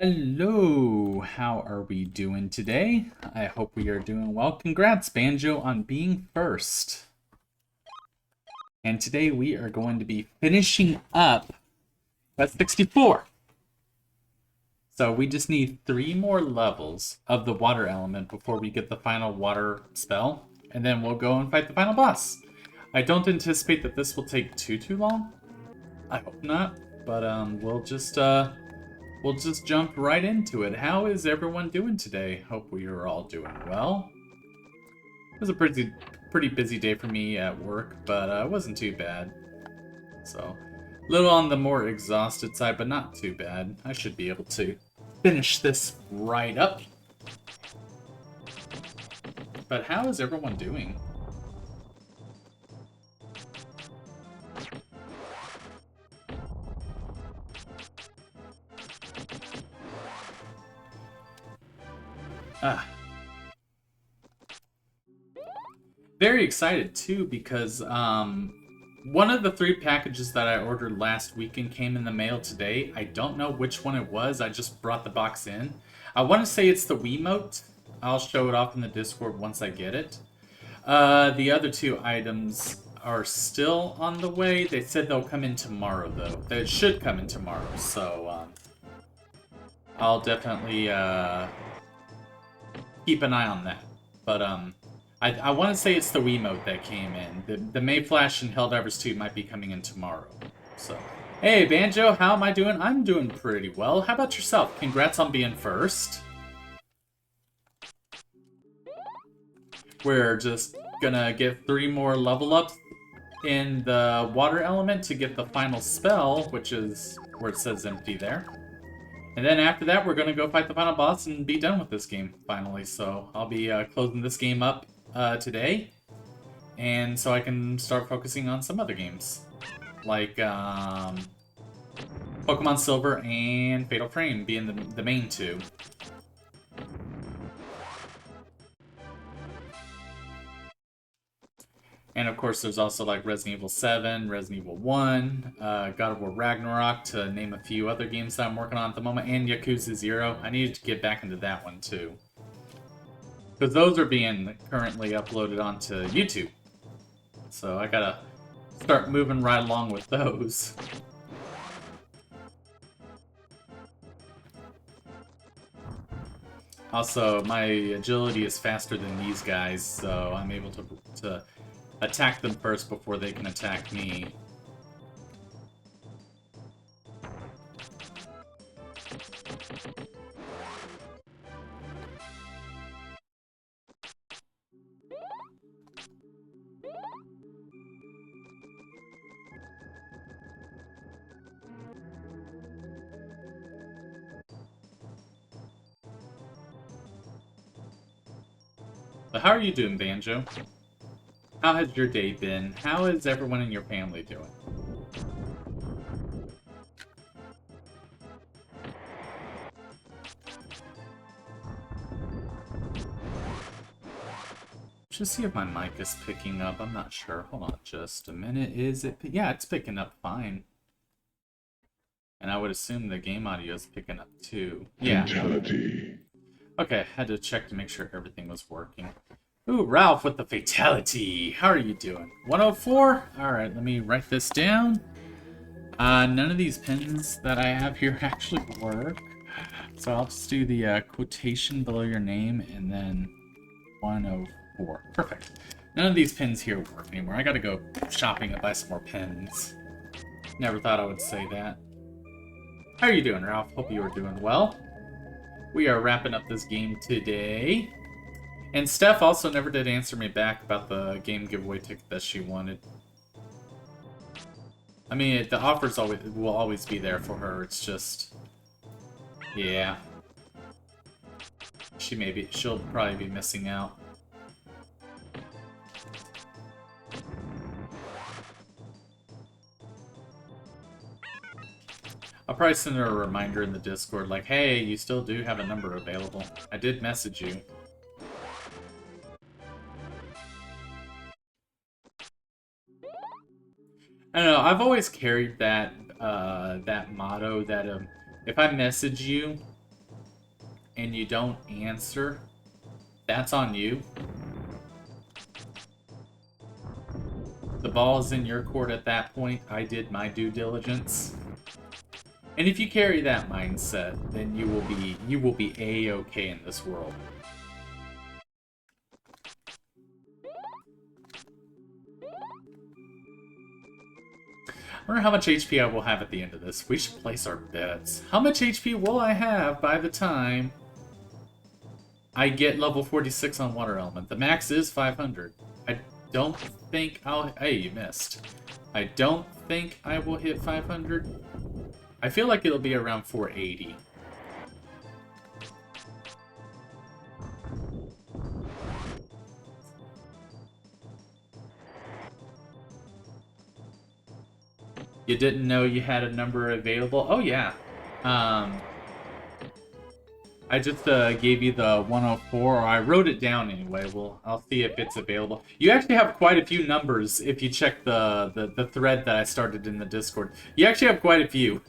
Hello, how are we doing today? I hope we are doing well. Congrats, Banjo, on being first. And today we are going to be finishing up Quest 64. So we just need 3 more levels of the water element before we get the final water spell, and then we'll go and fight the final boss. I don't anticipate that this will take too long. I hope not, but we'll just jump right into it. How is everyone doing today? Hope we are all doing well. It was a pretty busy day for me at work, but it wasn't too bad. So, a little on the more exhausted side, but not too bad. I should be able to finish this right up. But how is everyone doing? Ah, very excited too because one of the 3 packages that I ordered last weekend came in the mail today. I don't know which one it was. I just brought the box in. I want to say it's the Wiimote. I'll show it off in the Discord once I get it. The other 2 items are still on the way. They said they'll come in tomorrow, though. They should come in tomorrow, so I'll definitely keep an eye on that. But I want to say it's the Wiimote that came in. The Mayflash and Helldivers 2 might be coming in tomorrow. So, hey Banjo, how am I doing? I'm doing pretty well. How about yourself? Congrats on being first. We're just gonna get 3 more level ups in the water element to get the final spell, which is where it says empty there. And then after that, we're gonna go fight the final boss and be done with this game, finally. So I'll be closing this game up today, and so I can start focusing on some other games, like Pokemon Silver and Fatal Frame being the main 2. And of course, there's also like Resident Evil 7, Resident Evil 1, God of War Ragnarok, to name a few other games that I'm working on at the moment, and Yakuza 0. I needed to get back into that one too, because those are being currently uploaded onto YouTube. So I gotta start moving right along with those. Also, my agility is faster than these guys, so I'm able to attack them first before they can attack me. But how are you doing, Banjo? How has your day been? How is everyone in your family doing? Just see if my mic is picking up. I'm not sure. Hold on just a minute. Is it? Yeah, it's picking up fine. And I would assume the game audio is picking up too. Yeah. Fatality. Okay, had to check to make sure everything was working. Ooh, Ralph with the fatality. How are you doing? 104? Alright, let me write this down. None of these pins that I have here actually work. So I'll just do the quotation below your name and then 104. Perfect. None of these pins here work anymore. I gotta go shopping and buy some more pins. Never thought I would say that. How are you doing, Ralph? Hope you are doing well. We are wrapping up this game today. And Steph also never did answer me back about the game giveaway ticket that she wanted. I mean, the offers will always be there for her. It's just, yeah, she'll probably be missing out. I'll probably send her a reminder in the Discord, like, hey, you still do have a number available. I did message you. I don't know, I've always carried that that motto that if I message you and you don't answer, that's on you. The ball is in your court at that point. I did my due diligence. And if you carry that mindset, then you will be A-okay in this world. I wonder how much HP I will have at the end of this. We should place our bets. How much HP will I have by the time I get level 46 on Water Element? The max is 500. I don't think I'll... Hey, you missed. I don't think I will hit 500. I feel like it'll be around 480. You didn't know you had a number available? Oh, yeah. I just gave you the 104, or I wrote it down anyway. Well, I'll see if it's available. You actually have quite a few numbers if you check the thread that I started in the Discord. You actually have quite a few.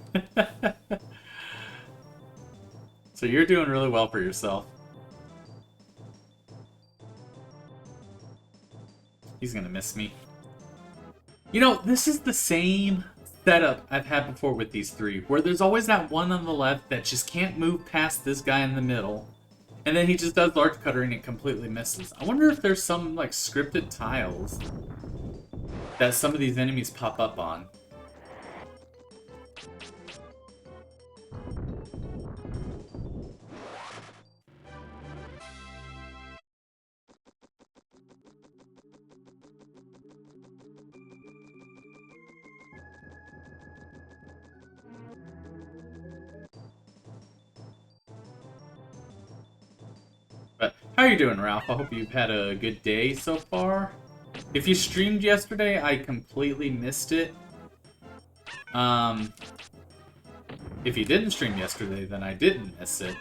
So you're doing really well for yourself. He's gonna miss me. You know, this is the same setup I've had before with these three, where there's always that one on the left that just can't move past this guy in the middle, and then he just does large cutter and it completely misses. I wonder if there's some like scripted tiles that some of these enemies pop up on. But how are you doing, Ralph? I hope you've had a good day so far. If you streamed yesterday, I completely missed it. If you didn't stream yesterday, then I didn't miss it.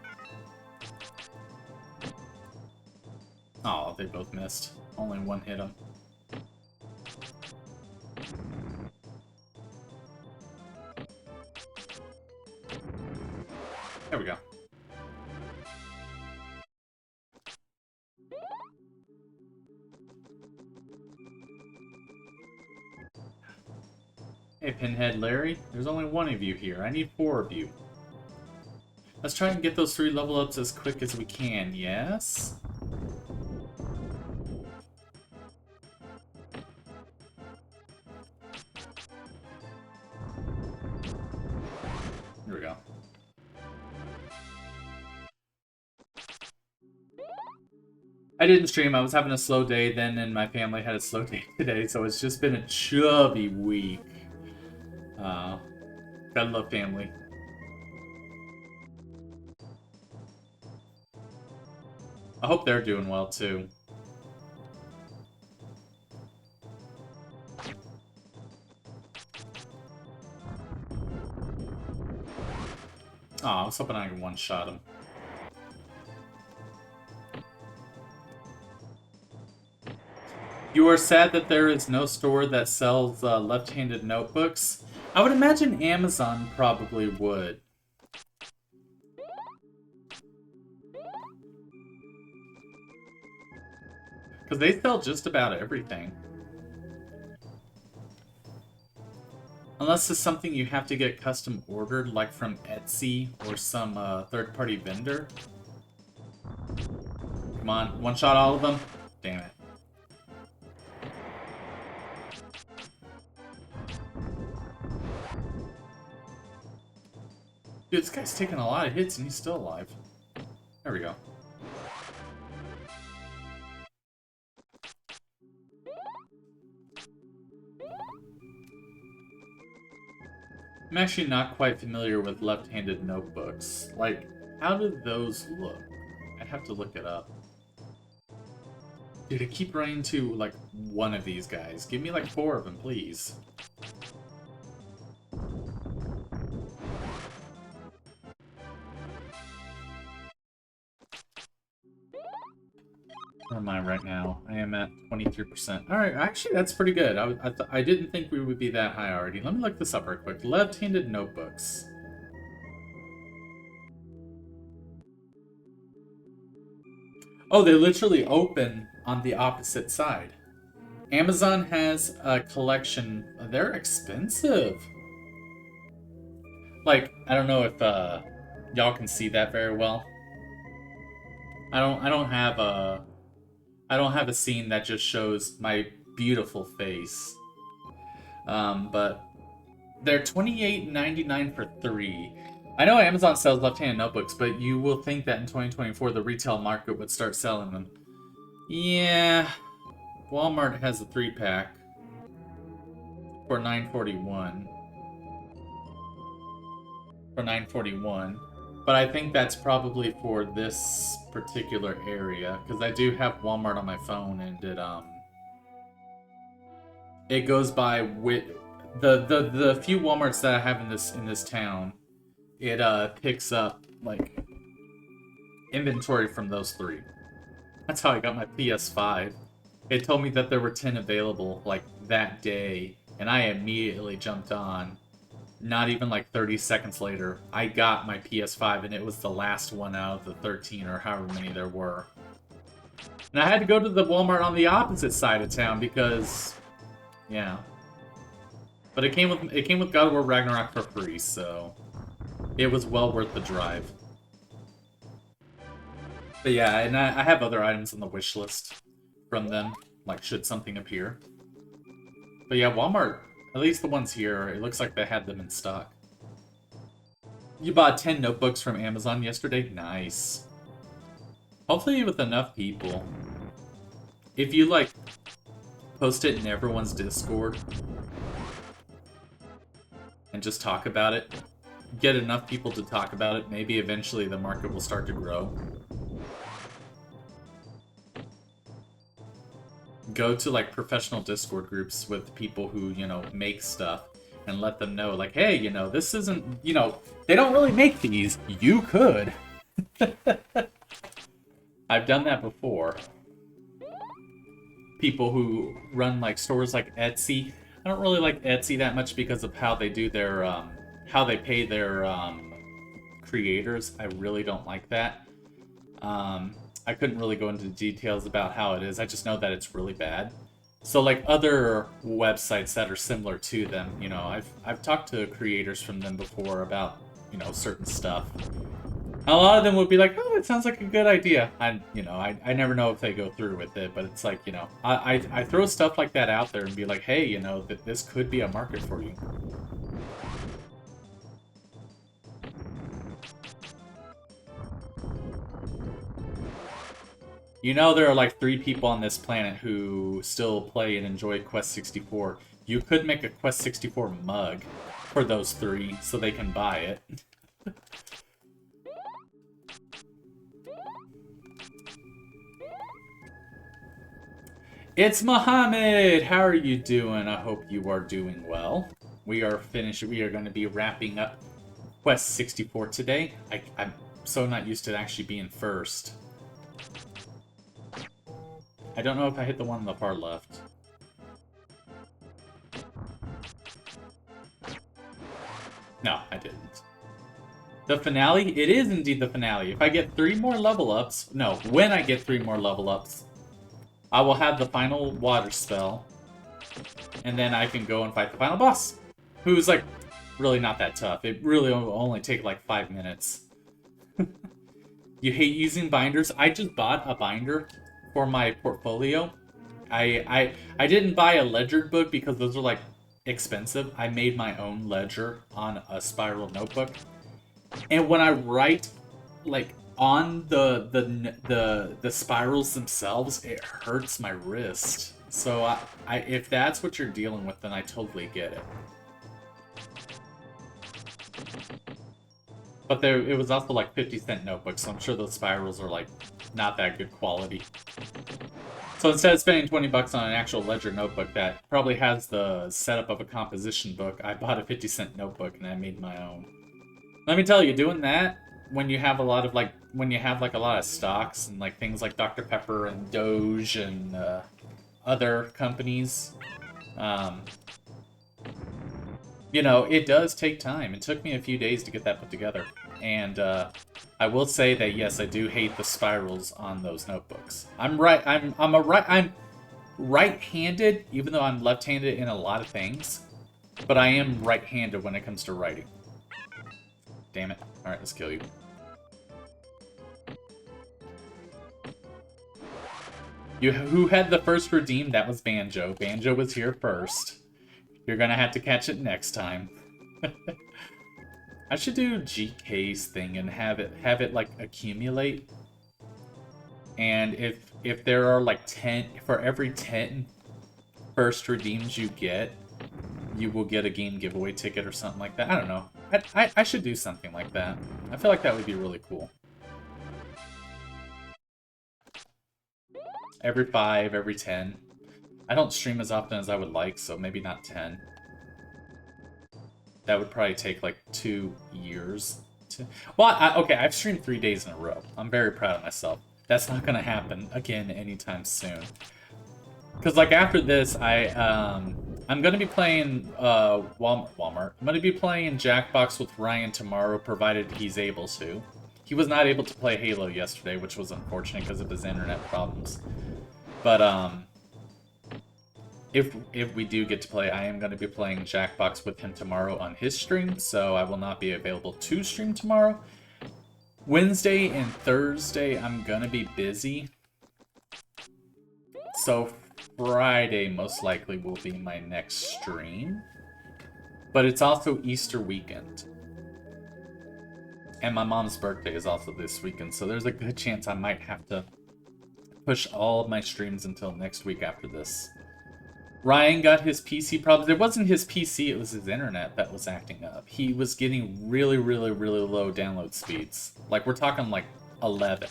Oh, they both missed. Only one hit them. There we go. Hey, Pinhead Larry. There's only one of you here. I need 4 of you. Let's try and get those 3 level ups as quick as we can, yes? Here we go. I didn't stream. I was having a slow day then, and my family had a slow day today, so it's just been a chubby week. Gotta love family. I hope they're doing well, too. Oh, I was hoping I could one-shot him. You are sad that there is no store that sells left-handed notebooks? I would imagine Amazon probably would. Because they sell just about everything. Unless it's something you have to get custom ordered, like from Etsy or some third-party vendor. Come on, one-shot all of them? Damn it. Dude, this guy's taking a lot of hits and he's still alive. There we go. I'm actually not quite familiar with left-handed notebooks. Like, how do those look? I'd have to look it up. Dude, I keep running to, like, one of these guys. Give me, like, 4 of them, please. Where am I right now? I am at 23%. Alright, actually, that's pretty good. I didn't think we would be that high already. Let me look this up real quick. Left-handed notebooks. Oh, they literally open on the opposite side. Amazon has a collection. They're expensive. Like, I don't know if y'all can see that very well. I don't have a scene that just shows my beautiful face. But they're $28.99 for 3. I know Amazon sells left-handed notebooks, but you will think that in 2024 the retail market would start selling them. Yeah, Walmart has a 3-pack for $9.41. For $9.41. But I think that's probably for this particular area, because I do have Walmart on my phone, and it goes by with the few Walmarts that I have in this town. It picks up like inventory from those 3. That's how I got my PS5. It told me that there were 10 available like that day, and I immediately jumped on. Not even like 30 seconds later, I got my PS5, and it was the last one out of the 13 or however many there were. And I had to go to the Walmart on the opposite side of town because, yeah. But it came with God of War Ragnarok for free, so it was well worth the drive. But yeah, and I have other items on the wish list from them, like should something appear. But yeah, Walmart, at least the ones here, it looks like they had them in stock. You bought 10 notebooks from Amazon yesterday? Nice. Hopefully with enough people. If you, like, post it in everyone's Discord and just talk about it, get enough people to talk about it, maybe eventually the market will start to grow. Go to, like, professional Discord groups with people who, you know, make stuff and let them know, like, hey, you know, this isn't, you know, they don't really make these. You could. I've done that before. People who run, like, stores like Etsy. I don't really like Etsy that much because of how they do their, how they pay their, creators. I really don't like that. I couldn't really go into details about how it is. I just know that it's really bad. So, like, other websites that are similar to them, you know, I've talked to creators from them before about, you know, certain stuff. A lot of them would be like, oh, it sounds like a good idea. You know, I never know if they go through with it, but it's like, you know, I throw stuff like that out there and be like, hey, you know, that this could be a market for you. You know, there are like 3 people on this planet who still play and enjoy Quest 64. You could make a Quest 64 mug for those 3 so they can buy it. It's Mohammed! How are you doing? I hope you are doing well. We are finished. We are going to be wrapping up Quest 64 today. I'm so not used to actually being first. I don't know if I hit the one on the far left. No, I didn't. The finale? It is indeed the finale. If I get 3 more level ups... No, when I get 3 more level ups, I will have the final water spell. And then I can go and fight the final boss. Who's, like, really not that tough. It really will only take, like, 5 minutes. You hate using binders? I just bought a binder for my portfolio. I didn't buy a ledgered book because those are, like, expensive. I made my own ledger on a spiral notebook. And when I write, like, on the spirals themselves, it hurts my wrist. So if that's what you're dealing with, then I totally get it. But it was also like 50-cent notebooks, so I'm sure those spirals are like not that good quality. So instead of spending 20 bucks on an actual ledger notebook that probably has the setup of a composition book, I bought a 50-cent notebook and I made my own. Let me tell you, doing that when you have a lot of like a lot of stocks and like things like Dr. Pepper and Doge and other companies, You know, it does take time. It took me a few days to get that put together. And I will say that yes, I do hate the spirals on those notebooks. I'm right-handed, even though I'm left-handed in a lot of things. But I am right-handed when it comes to writing. Damn it. Alright, let's kill you. Who had the first redeem? That was Banjo. Banjo was here first. You're gonna have to catch it next time. I should do GK's thing and have it like accumulate. And if there are like 10 for every 10 first redeems you get, you will get a game giveaway ticket or something like that. I don't know. I should do something like that. I feel like that would be really cool. Every 5, every 10. I don't stream as often as I would like, so maybe not 10. That would probably take like 2 years. Well, okay, I've streamed 3 days in a row. I'm very proud of myself. That's not gonna happen again anytime soon. Because like after this, I'm gonna be playing Walmart. I'm gonna be playing Jackbox with Ryan tomorrow, provided he's able to. He was not able to play Halo yesterday, which was unfortunate because of his internet problems. But if we do get to play, I am going to be playing Jackbox with him tomorrow on his stream, so I will not be available to stream tomorrow. Wednesday and Thursday, I'm going to be busy. So Friday, most likely, will be my next stream. But it's also Easter weekend. And my mom's birthday is also this weekend, so there's a good chance I might have to push all of my streams until next week after this. Ryan got his PC problems. It wasn't his PC, it was his internet that was acting up. He was getting really, really, really low download speeds. Like, we're talking like 11.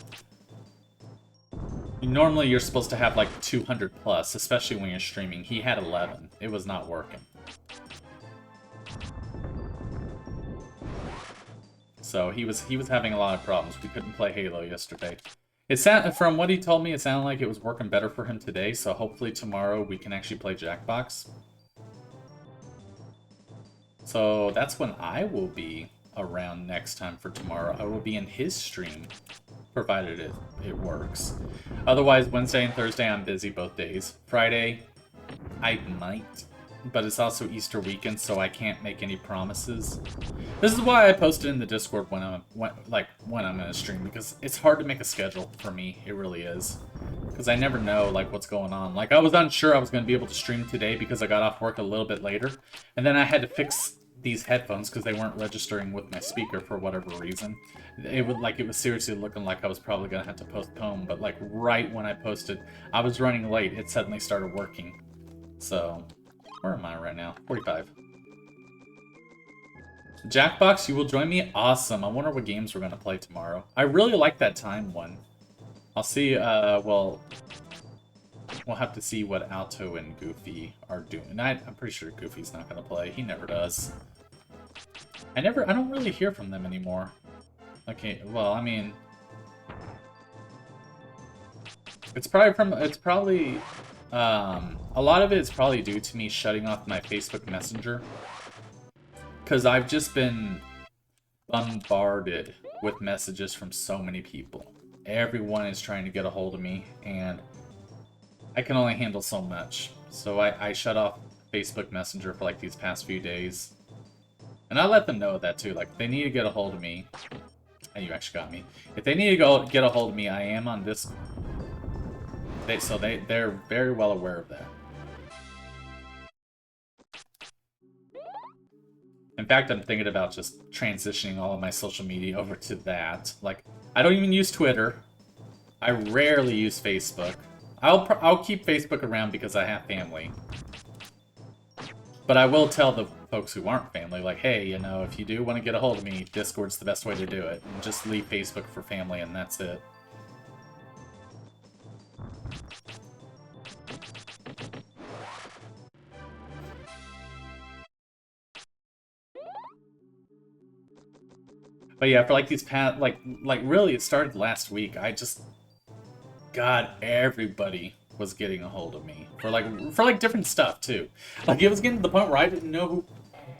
Normally, you're supposed to have like 200 plus, especially when you're streaming. He had 11. It was not working. So he was having a lot of problems. We couldn't play Halo yesterday. From what he told me, it sounded like it was working better for him today, so hopefully tomorrow we can actually play Jackbox. So that's when I will be around next time for tomorrow. I will be in his stream, provided it works. Otherwise, Wednesday and Thursday I'm busy both days. Friday, I might, but it's also Easter weekend, so I can't make any promises. This is why I posted in the Discord when I'm gonna stream, because it's hard to make a schedule for me. It really is, because I never know like what's going on. Like, I was unsure I was gonna be able to stream today because I got off work a little bit later, and then I had to fix these headphones because they weren't registering with my speaker for whatever reason. It was seriously looking like I was probably gonna have to postpone, but like right when I posted, I was running late. It suddenly started working. So where am I right now? 45. Jackbox, you will join me? Awesome. I wonder what games we're going to play tomorrow. I really like that time one. I'll see, well, we'll have to see what Alto and Goofy are doing. I'm pretty sure Goofy's not going to play. He never does. I don't really hear from them anymore. Okay, well, I mean, a lot of it is probably due to me shutting off my Facebook Messenger. Because I've just been bombarded with messages from so many people. Everyone is trying to get a hold of me, and I can only handle so much. So I shut off Facebook Messenger for like these past few days. And I let them know that too. Like, if they need to get a hold of me... Oh, you actually got me. If they need to get a hold of me, I am on Discord. So they're very well aware of that. In fact, I'm thinking about just transitioning all of my social media over to that. Like, I don't even use Twitter. I rarely use Facebook. I'll keep Facebook around because I have family. But I will tell the folks who aren't family, like, hey, you know, if you do want to get a hold of me, Discord's the best way to do it. And just leave Facebook for family, and that's it. But yeah, for like these past, like really, it started last week. God, everybody was getting a hold of me for like different stuff too. Like, it was getting to the point where I didn't know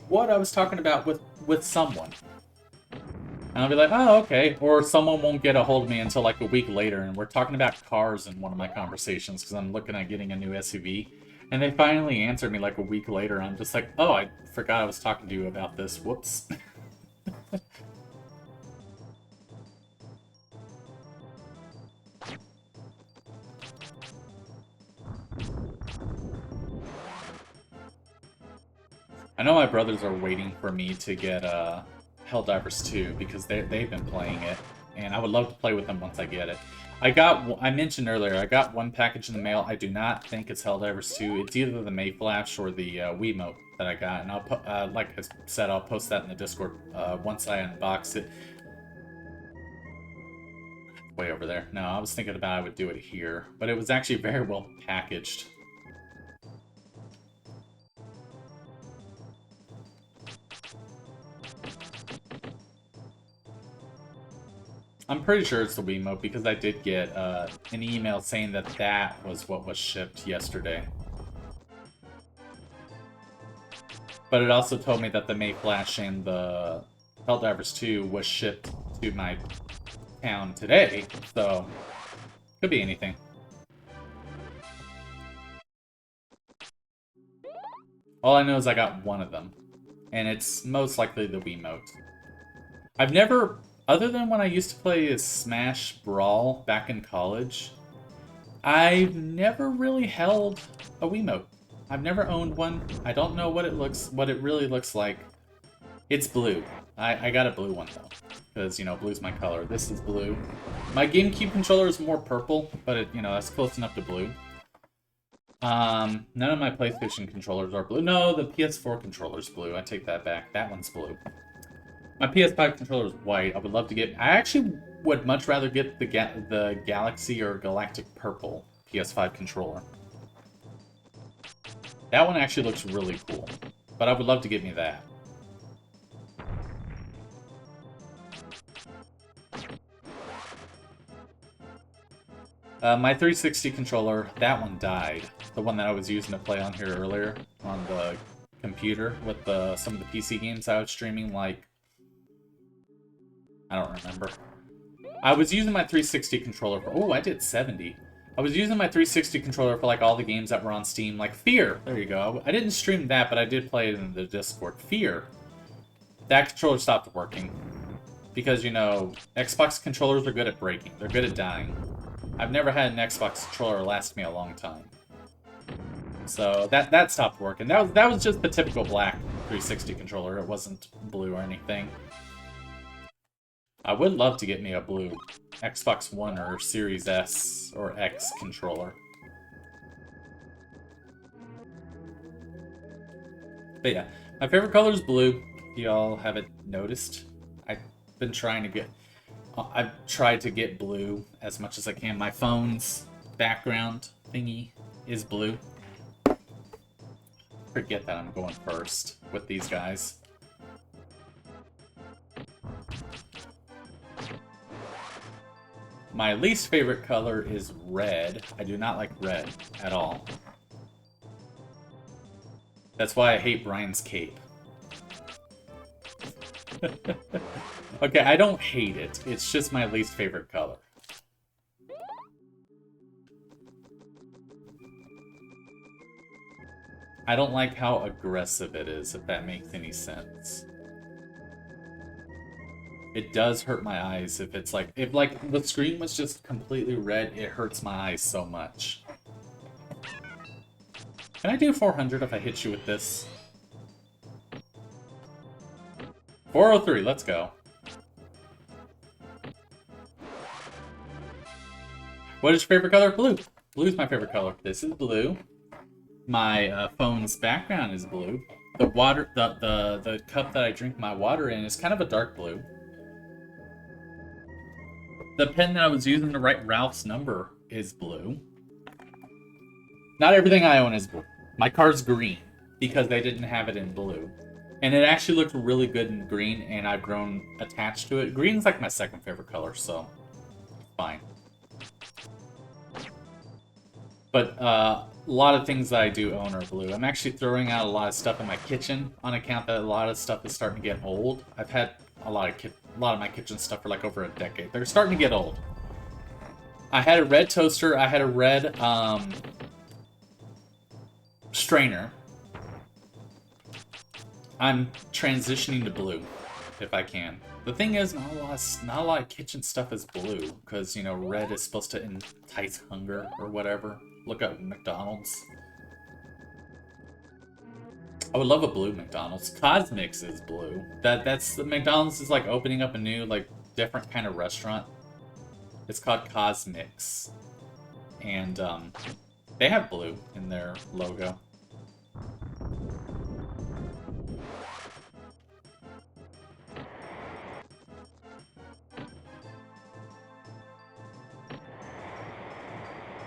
what I was talking about with someone. And I'll be like, oh, okay. Or someone won't get a hold of me until like a week later, and we're talking about cars in one of my conversations because I'm looking at getting a new SUV. And they finally answered me like a week later. I'm just like, oh, I forgot I was talking to you about this. Whoops. I know my brothers are waiting for me to get Helldivers 2 because they've been playing it, and I would love to play with them once I get it. I mentioned earlier, I got one package in the mail. I do not think it's Helldivers 2. It's either the Mayflash or the Wiimote that I got, and I'll like I said, I'll post that in the Discord once I unbox it. Way over there. No, I was thinking about I would do it here, but it was actually very well packaged. I'm pretty sure it's the Wiimote because I did get an email saying that that was what was shipped yesterday. But it also told me that the Mayflash and the Helldivers 2 was shipped to my town today, so could be anything. All I know is I got one of them, and it's most likely the Wiimote. I've never... Other than when I used to play Smash Brawl back in college, I've never really held a Wiimote. I've never owned one. I don't know what it really looks like. It's blue. I got a blue one though, because you know blue's my color. This is blue. My GameCube controller is more purple, but it, you know, that's close enough to blue. None of my PlayStation controllers are blue. No, the PS4 controller's blue. I take that back. That one's blue. My PS5 controller is white. I would love to get... I actually would much rather get the Galaxy or Galactic Purple PS5 controller. That one actually looks really cool. But I would love to get me that. My 360 controller, that one died. The one that I was using to play on here earlier on the computer with some of the PC games I was streaming, like... I don't remember. I was using my 360 controller for... Oh, I did 70. I was using my 360 controller for, like, all the games that were on Steam. Like, Fear. There you go. I didn't stream that, but I did play it in the Discord. Fear. That controller stopped working. Because, you know, Xbox controllers are good at breaking. They're good at dying. I've never had an Xbox controller last me a long time. So, that stopped working. That was just the typical black 360 controller. It wasn't blue or anything. I would love to get me a blue Xbox One or Series S or X controller. But yeah, my favorite color is blue. If y'all haven't noticed, I've tried to get blue as much as I can. My phone's background thingy is blue. Forget that I'm going first with these guys. My least favorite color is red. I do not like red at all. That's why I hate Brian's cape. Okay, I don't hate it. It's just my least favorite color. I don't like how aggressive it is, if that makes any sense. It does hurt my eyes if it's like... If, like, the screen was just completely red, it hurts my eyes so much. Can I do 400 if I hit you with this? 403, let's go. What is your favorite color? Blue. Blue is my favorite color. This is blue. My phone's background is blue. The water, the cup that I drink my water in is kind of a dark blue. The pen that I was using to write Ralph's number is blue. Not everything I own is blue. My car's green because they didn't have it in blue. And it actually looked really good in green, and I've grown attached to it. Green's like my second favorite color, so fine. But a lot of things that I do own are blue. I'm actually throwing out a lot of stuff in my kitchen on account that a lot of stuff is starting to get old. I've had a lot of my kitchen stuff for like over a decade. They're starting to get old. I had a red toaster. I had a red strainer. I'm transitioning to blue, if I can. The thing is, not a lot of kitchen stuff is blue, because, you know, red is supposed to entice hunger or whatever. Look at McDonald's. I would love a blue McDonald's. Cosmix is blue. That's the McDonald's is like opening up a new, like, different kind of restaurant. It's called Cosmix. And they have blue in their logo.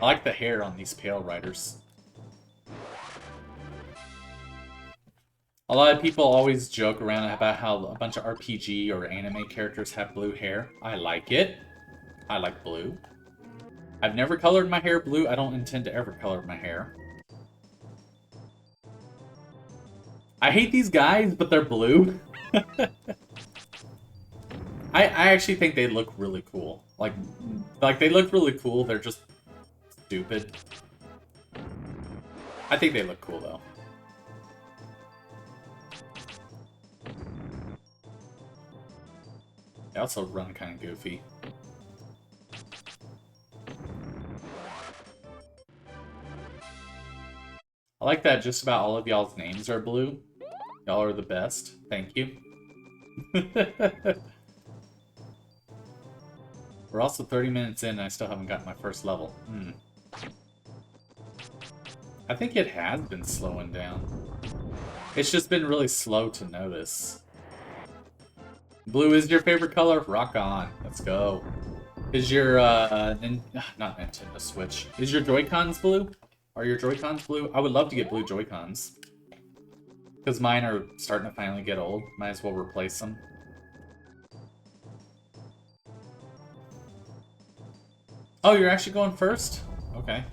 I like the hair on these Pale Riders. A lot of people always joke around about how a bunch of RPG or anime characters have blue hair. I like it. I like blue. I've never colored my hair blue. I don't intend to ever color my hair. I hate these guys, but they're blue. I actually think they look really cool. Like they look really cool. They're just stupid. I think they look cool, though. They also run kind of goofy. I like that just about all of y'all's names are blue. Y'all are the best. Thank you. We're also 30 minutes in and I still haven't gotten my first level. I think it has been slowing down. It's just been really slow to notice. Blue is your favorite color? Rock on. Let's go. Is your, not Nintendo Switch. Is your Joy-Cons blue? Are your Joy-Cons blue? I would love to get blue Joy-Cons. Because mine are starting to finally get old. Might as well replace them. Oh, you're actually going first? Okay.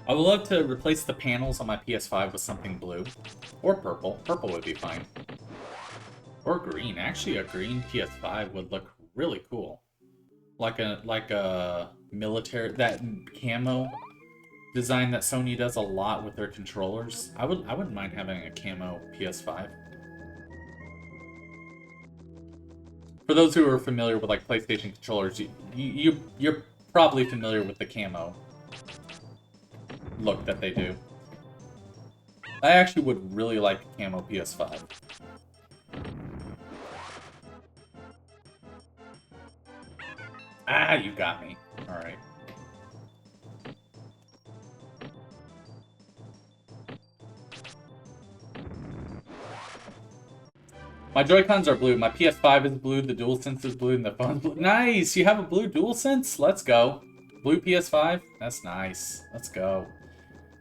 I would love to replace the panels on my PS5 with something blue. Or purple. Purple would be fine. Or green. Actually, a green PS5 would look really cool. Like a military... That camo design that Sony does a lot with their controllers. I wouldn't mind having a camo PS5. For those who are familiar with like PlayStation controllers, you're probably familiar with the camo look that they do. I actually would really like a camo PS5. Ah, you got me. Alright. My Joy-Cons are blue. My PS5 is blue, the DualSense is blue, and the phone's blue. Nice! You have a blue DualSense? Let's go. Blue PS5? That's nice. Let's go.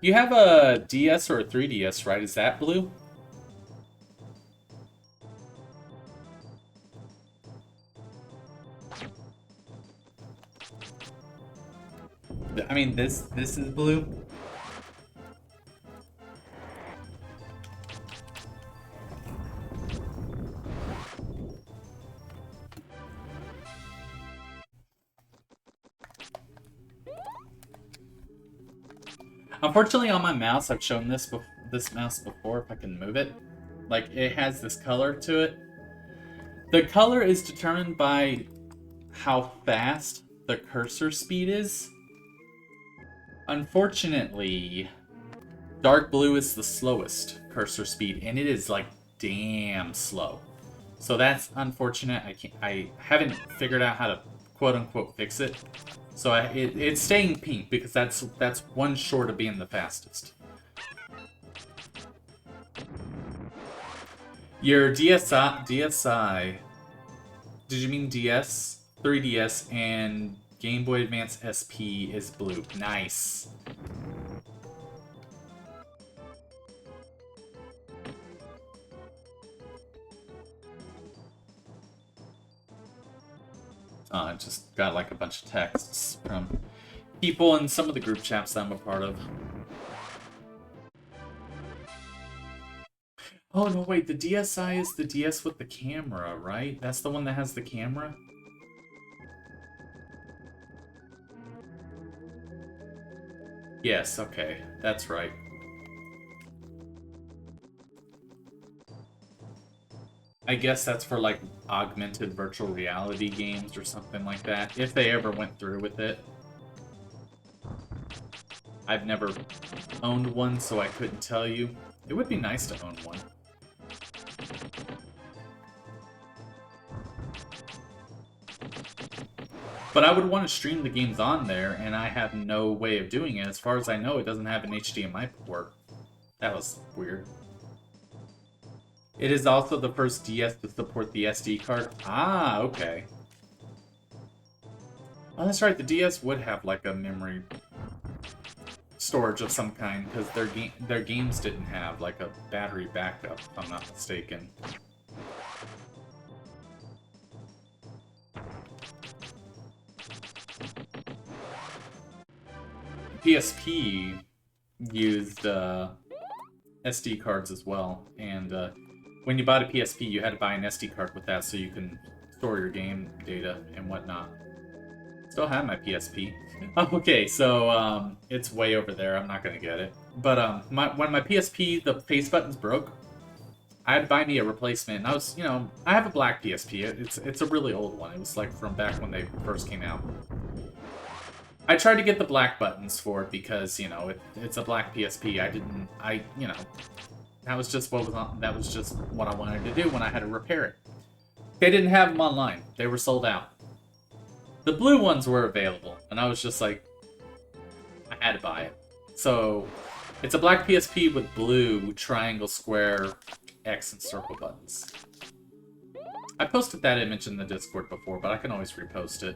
You have a DS or a 3DS, right? Is that blue? I mean, this is blue. Unfortunately, on my mouse, I've shown this mouse before, if I can move it. Like, it has this color to it. The color is determined by how fast the cursor speed is. Unfortunately, dark blue is the slowest cursor speed, and it is, like, damn slow. So that's unfortunate. I haven't figured out how to quote-unquote fix it. So it's staying pink because that's one short of being the fastest. Your DSi, did you mean DS? 3DS and Game Boy Advance SP is blue. Nice. I just got like a bunch of texts from people in some of the group chats that I'm a part of. Oh, no, wait, the DSi is the DS with the camera, right? That's the one that has the camera? Yes, okay, that's right. I guess that's for, like, augmented virtual reality games or something like that, if they ever went through with it. I've never owned one, so I couldn't tell you. It would be nice to own one. But I would want to stream the games on there, and I have no way of doing it. As far as I know, it doesn't have an HDMI port. That was weird. It is also the first DS to support the SD card. Ah, okay. Oh, that's right. The DS would have like a memory storage of some kind, because their games didn't have like a battery backup, if I'm not mistaken. PSP used SD cards as well, and when you bought a PSP, you had to buy an SD card with that so you can store your game data and whatnot. Still have my PSP. Okay, so it's way over there. I'm not gonna get it. But when my PSP, the face buttons broke, I had to buy me a replacement. And I was, you know, I have a black PSP. It's a really old one. It was like from back when they first came out. I tried to get the black buttons for it because, you know, it's a black PSP. You know, that was just what was on, that was just what I wanted to do when I had to repair it. They didn't have them online. They were sold out. The blue ones were available, and I was just like, I had to buy it. So, it's a black PSP with blue triangle, square, X, and circle buttons. I posted that image in the Discord before, but I can always repost it.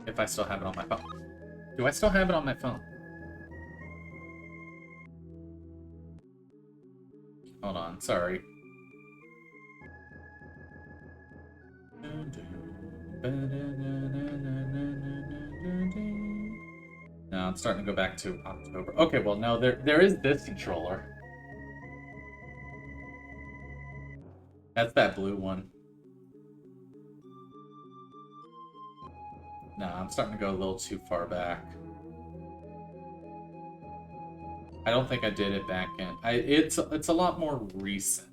If I still have it on my phone. Do I still have it on my phone? Hold on, sorry. No, I'm starting to go back to October. Okay, well, no, there is this controller. That's that blue one. No, I'm starting to go a little too far back. I don't think I did it back in. It's a lot more recent.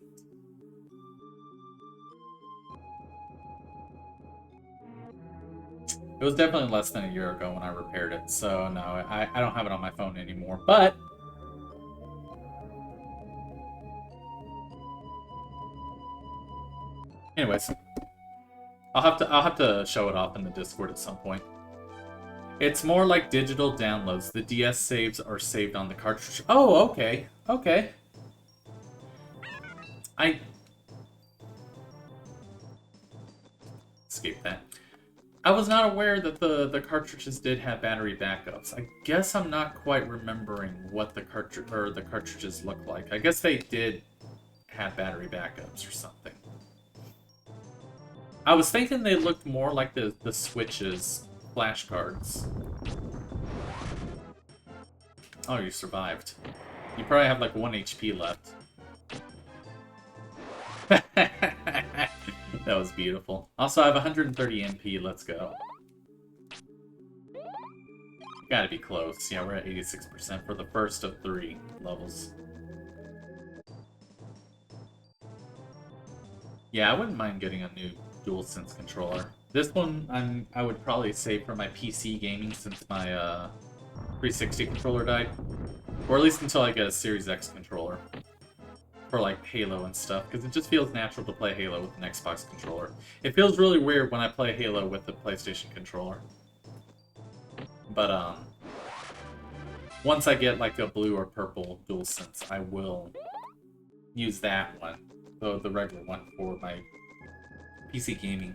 It was definitely less than a year ago when I repaired it, so no, I don't have it on my phone anymore. But anyways, I'll have to show it off in the Discord at some point. It's more like digital downloads. The DS saves are saved on the cartridge. Oh, okay. Okay. Escape that. I was not aware that the cartridges did have battery backups. I guess I'm not quite remembering what the cartridges look like. I guess they did have battery backups or something. I was thinking they looked more like the Switch's flashcards. Oh, you survived. You probably have like 1 HP left. That was beautiful. Also, I have 130 MP. Let's go. Gotta be close. Yeah, we're at 86% for the first of 3 levels. Yeah, I wouldn't mind getting a new DualSense controller. This one, I would probably save for my PC gaming since my 360 controller died. Or at least until I get a Series X controller. For like Halo and stuff, because it just feels natural to play Halo with an Xbox controller. It feels really weird when I play Halo with the PlayStation controller. But once I get like a blue or purple DualSense, I will use that one, the regular one, for my PC gaming.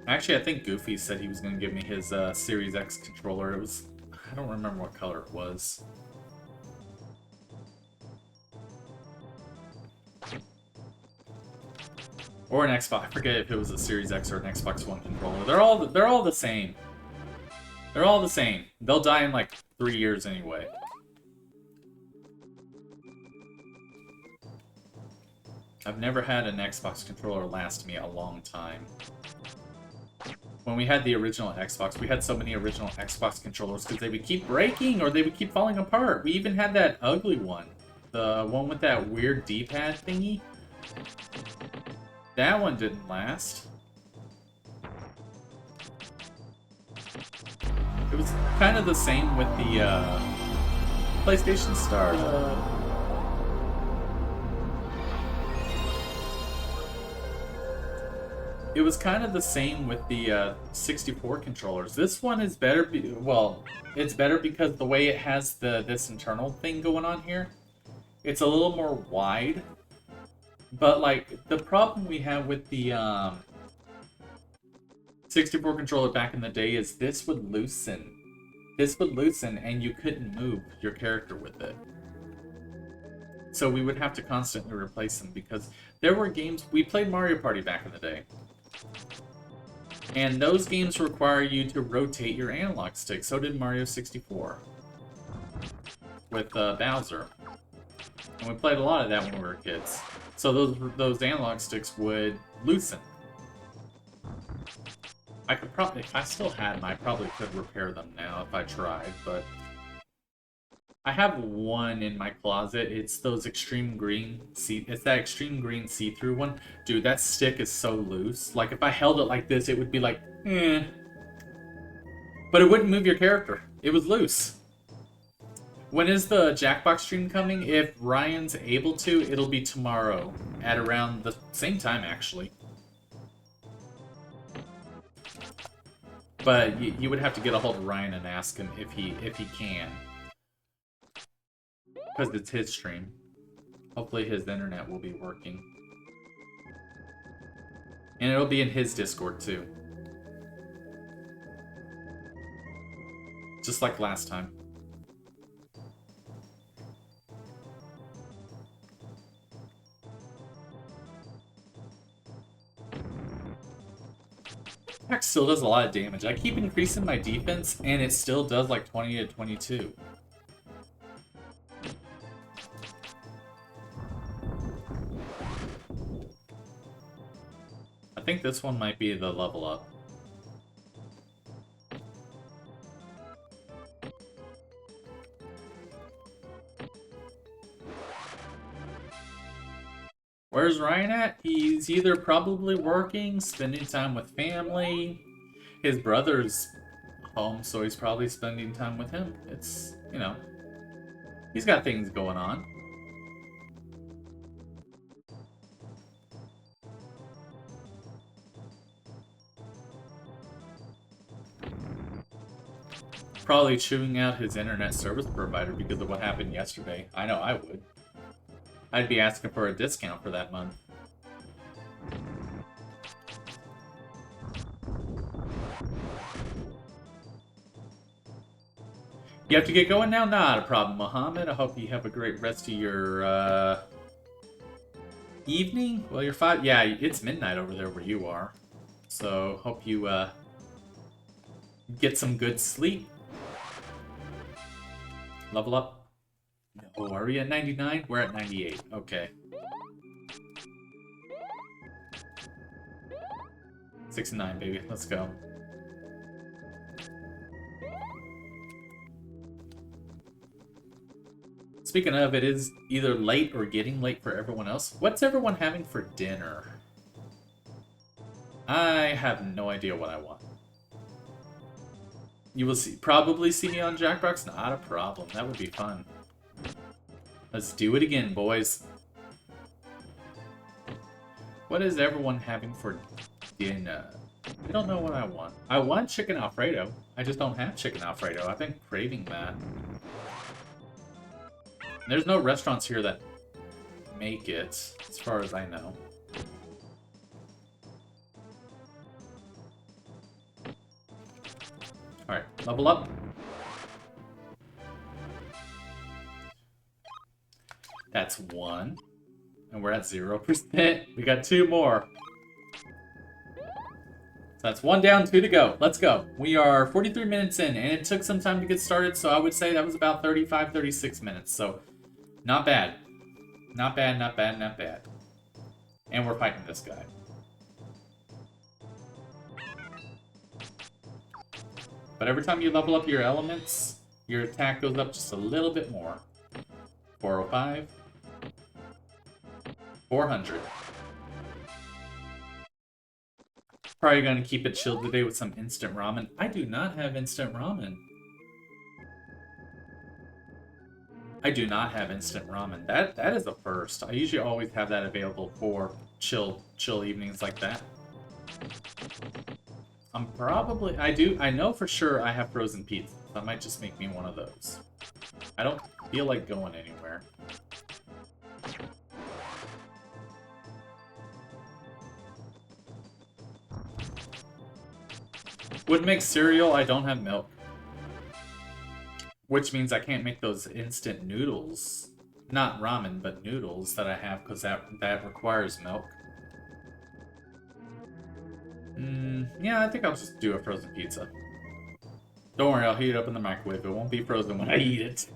Actually, I think Goofy said he was going to give me his Series X controller. It was, I don't remember what color it was. Or an Xbox. I forget if it was a Series X or an Xbox One controller. They're all the same. They're all the same. They'll die in like 3 years anyway. I've never had an Xbox controller last me a long time. When we had the original Xbox, we had so many original Xbox controllers because they would keep breaking or they would keep falling apart. We even had that ugly one. The one with that weird D-pad thingy. That one didn't last. It was kind of the same with the PlayStation Star. It was kind of the same with the 64 controllers. This one is better. Well, it's better because the way it has this internal thing going on here, it's a little more wide. But like the problem we have with the 64 controller back in the day is this would loosen. This would loosen and you couldn't move your character with it. So we would have to constantly replace them because there were games... We played Mario Party back in the day. And those games require you to rotate your analog stick. So did Mario 64. With Bowser. And we played a lot of that when we were kids. So those analog sticks would loosen. I could probably... If I still had them, I probably could repair them now if I tried, but... I have one in my closet. It's those extreme green it's that extreme green see-through one. Dude, that stick is so loose. Like if I held it like this, it would be like, eh. But it wouldn't move your character. It was loose. When is the Jackbox stream coming? If Ryan's able to, it'll be tomorrow at around the same time actually. But you would have to get a hold of Ryan and ask him if he can. Because it's his stream. Hopefully his internet will be working. And it'll be in his Discord too. Just like last time. Attack still does a lot of damage. I keep increasing my defense and it still does like 20 to 22. I think this one might be the level up. Where's Ryan at? He's either probably working, spending time with family. His brother's home, so he's probably spending time with him. It's, you know, he's got things going on. Probably chewing out his internet service provider because of what happened yesterday. I know I would. I'd be asking for a discount for that month. You have to get going now? Not a problem, Mohammed. I hope you have a great rest of your evening. Well, you're fine. Yeah, it's midnight over there where you are. So, hope you get some good sleep. Level up. Oh, are we at 99? We're at 98. Okay. 69, baby. Let's go. Speaking of, it is either late or getting late for everyone else. What's everyone having for dinner? I have no idea what I want. You will probably see me on Jackbox? Not a problem. That would be fun. Let's do it again, boys. What is everyone having for dinner? I don't know what I want. I want chicken Alfredo. I just don't have chicken Alfredo. I've been craving that. There's no restaurants here that make it, as far as I know. Alright, level up. That's 1. And we're at 0%. We got 2 more. That's 1 down, 2 to go. Let's go. We are 43 minutes in, and it took some time to get started, so I would say that was about 35, 36 minutes. So, not bad. Not bad, not bad, not bad. And we're fighting this guy. But every time you level up your elements, your attack goes up just a little bit more. 405. 400. Probably gonna keep it chilled today with some instant ramen. I do not have instant ramen. I do not have instant ramen. That is a first. I usually always have that available for chill evenings like that. I know for sure I have frozen pizza. That might just make me one of those. I don't feel like going anywhere. Would make cereal, I don't have milk. Which means I can't make those instant noodles. Not ramen, but noodles that I have, because that requires milk. Yeah, I think I'll just do a frozen pizza. Don't worry, I'll heat it up in the microwave. It won't be frozen when I eat it.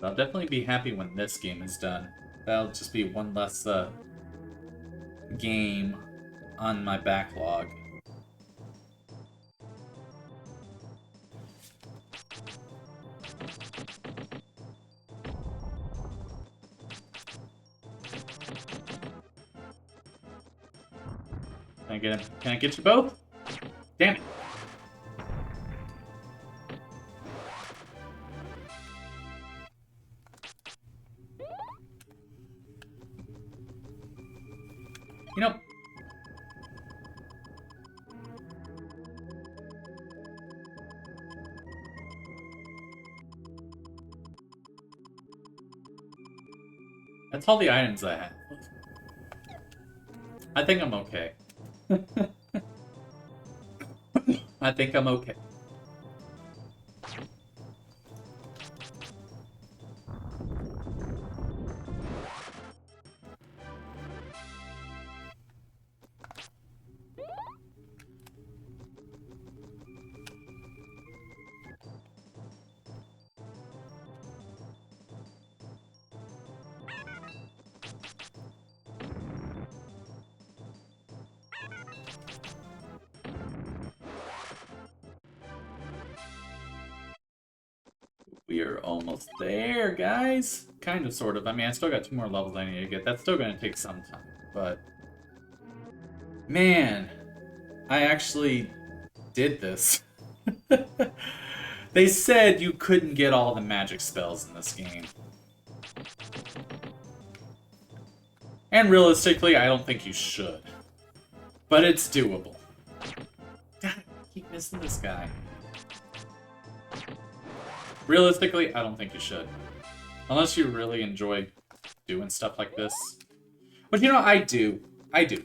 I'll definitely be happy when this game is done. That'll just be one less game on my backlog. Can I get him? Can I get you both? Damn it! You know, that's all the items I have. I think I'm okay. I think I'm okay. We are almost there, guys. Kind of, sort of. I mean, I still got 2 more levels I need to get. That's still going to take some time, but... Man, I actually did this. They said you couldn't get all the magic spells in this game. And realistically, I don't think you should. But it's doable. God, I keep missing this guy. Realistically, I don't think you should. Unless you really enjoy doing stuff like this. But you know, I do. I do.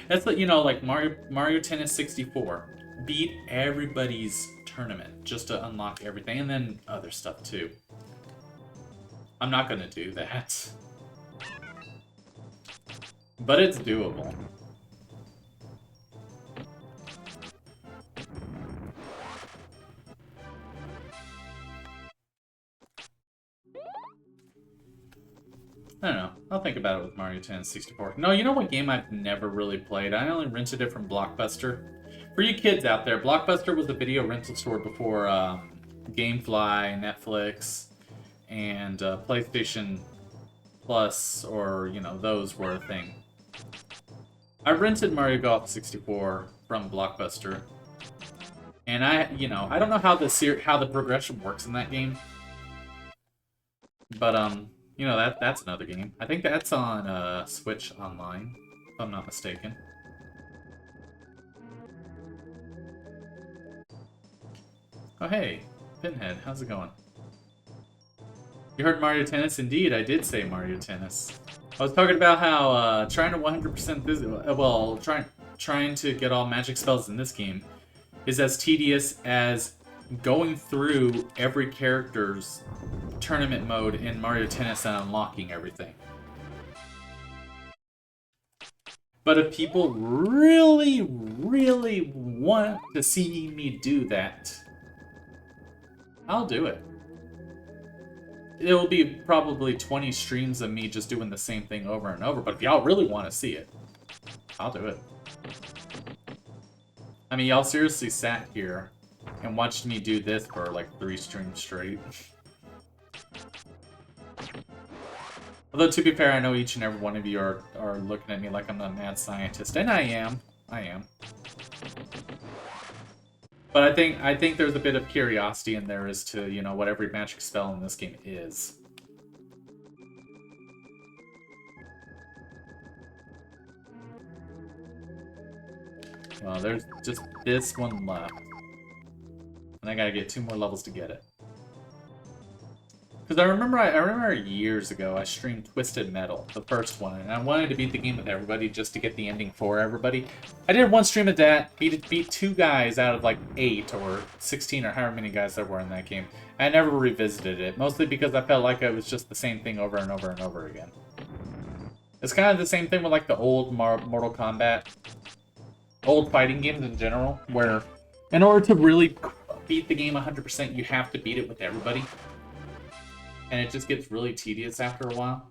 That's like, you know, like Mario Tennis 64. Beat everybody's tournament just to unlock everything, and then other stuff too. I'm not gonna do that. But it's doable. I don't know. I'll think about it with Mario Tennis 64. No, you know what game I've never really played? I only rented it from Blockbuster. For you kids out there, Blockbuster was a video rental store before GameFly, Netflix, and PlayStation Plus, or, you know, those were a thing. I rented Mario Golf 64 from Blockbuster. And I don't know how the progression works in that game. But, you know, that's another game. I think that's on Switch Online, if I'm not mistaken. Oh, hey. Pinhead, how's it going? You heard Mario Tennis? Indeed, I did say Mario Tennis. I was talking about how trying to 100% this, well, trying to get all magic spells in this game is as tedious as going through every character's tournament mode in Mario Tennis and unlocking everything. But if people really, really want to see me do that, I'll do it. It will be probably 20 streams of me just doing the same thing over and over, but if y'all really want to see it, I'll do it. I mean, y'all seriously sat here and watched me do this for like 3 streams straight. Although, to be fair, I know each and every one of you are looking at me like I'm the mad scientist, and I am. I am. But I think there's a bit of curiosity in there as to, you know, what every magic spell in this game is. Well, there's just this one left. And I gotta get 2 more levels to get it. Because I remember years ago I streamed Twisted Metal, the first one, and I wanted to beat the game with everybody just to get the ending for everybody. I did 1 stream of that, beat 2 guys out of like 8 or 16 or however many guys there were in that game. I never revisited it, mostly because I felt like it was just the same thing over and over and over again. It's kind of the same thing with like the old Mortal Kombat, old fighting games in general, where in order to really beat the game 100%, you have to beat it with everybody. And it just gets really tedious after a while.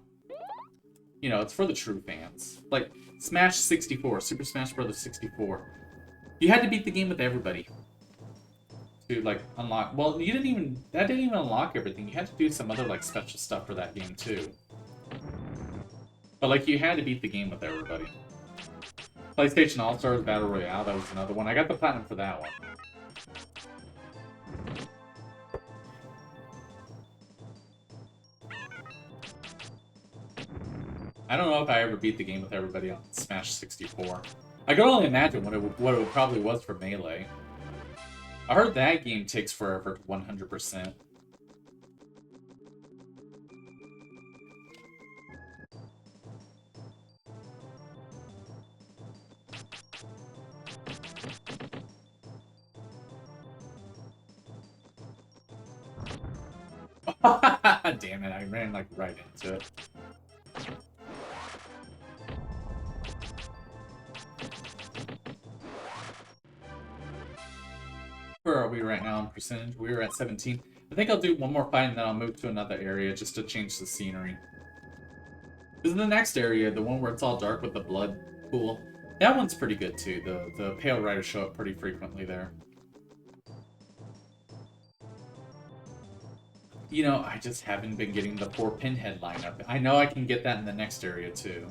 You know, it's for the true fans. Like, Smash 64, Super Smash Bros. 64. You had to beat the game with everybody. To, like, unlock... Well, that didn't even unlock everything. You had to do some other, like, special stuff for that game, too. But, like, you had to beat the game with everybody. PlayStation All-Stars Battle Royale, that was another one. I got the platinum for that one. I don't know if I ever beat the game with everybody on Smash 64. I can only imagine what it probably was for Melee. I heard that game takes forever to 100%. Damn it, I ran like right into it. Where are we right now in percentage? We're at 17. I think I'll do 1 more fight and then I'll move to another area just to change the scenery. This is the next area, the one where it's all dark with the blood pool. That one's pretty good too. The Pale Riders show up pretty frequently there. You know, I just haven't been getting the 4 Pinhead lineup. I know I can get that in the next area too.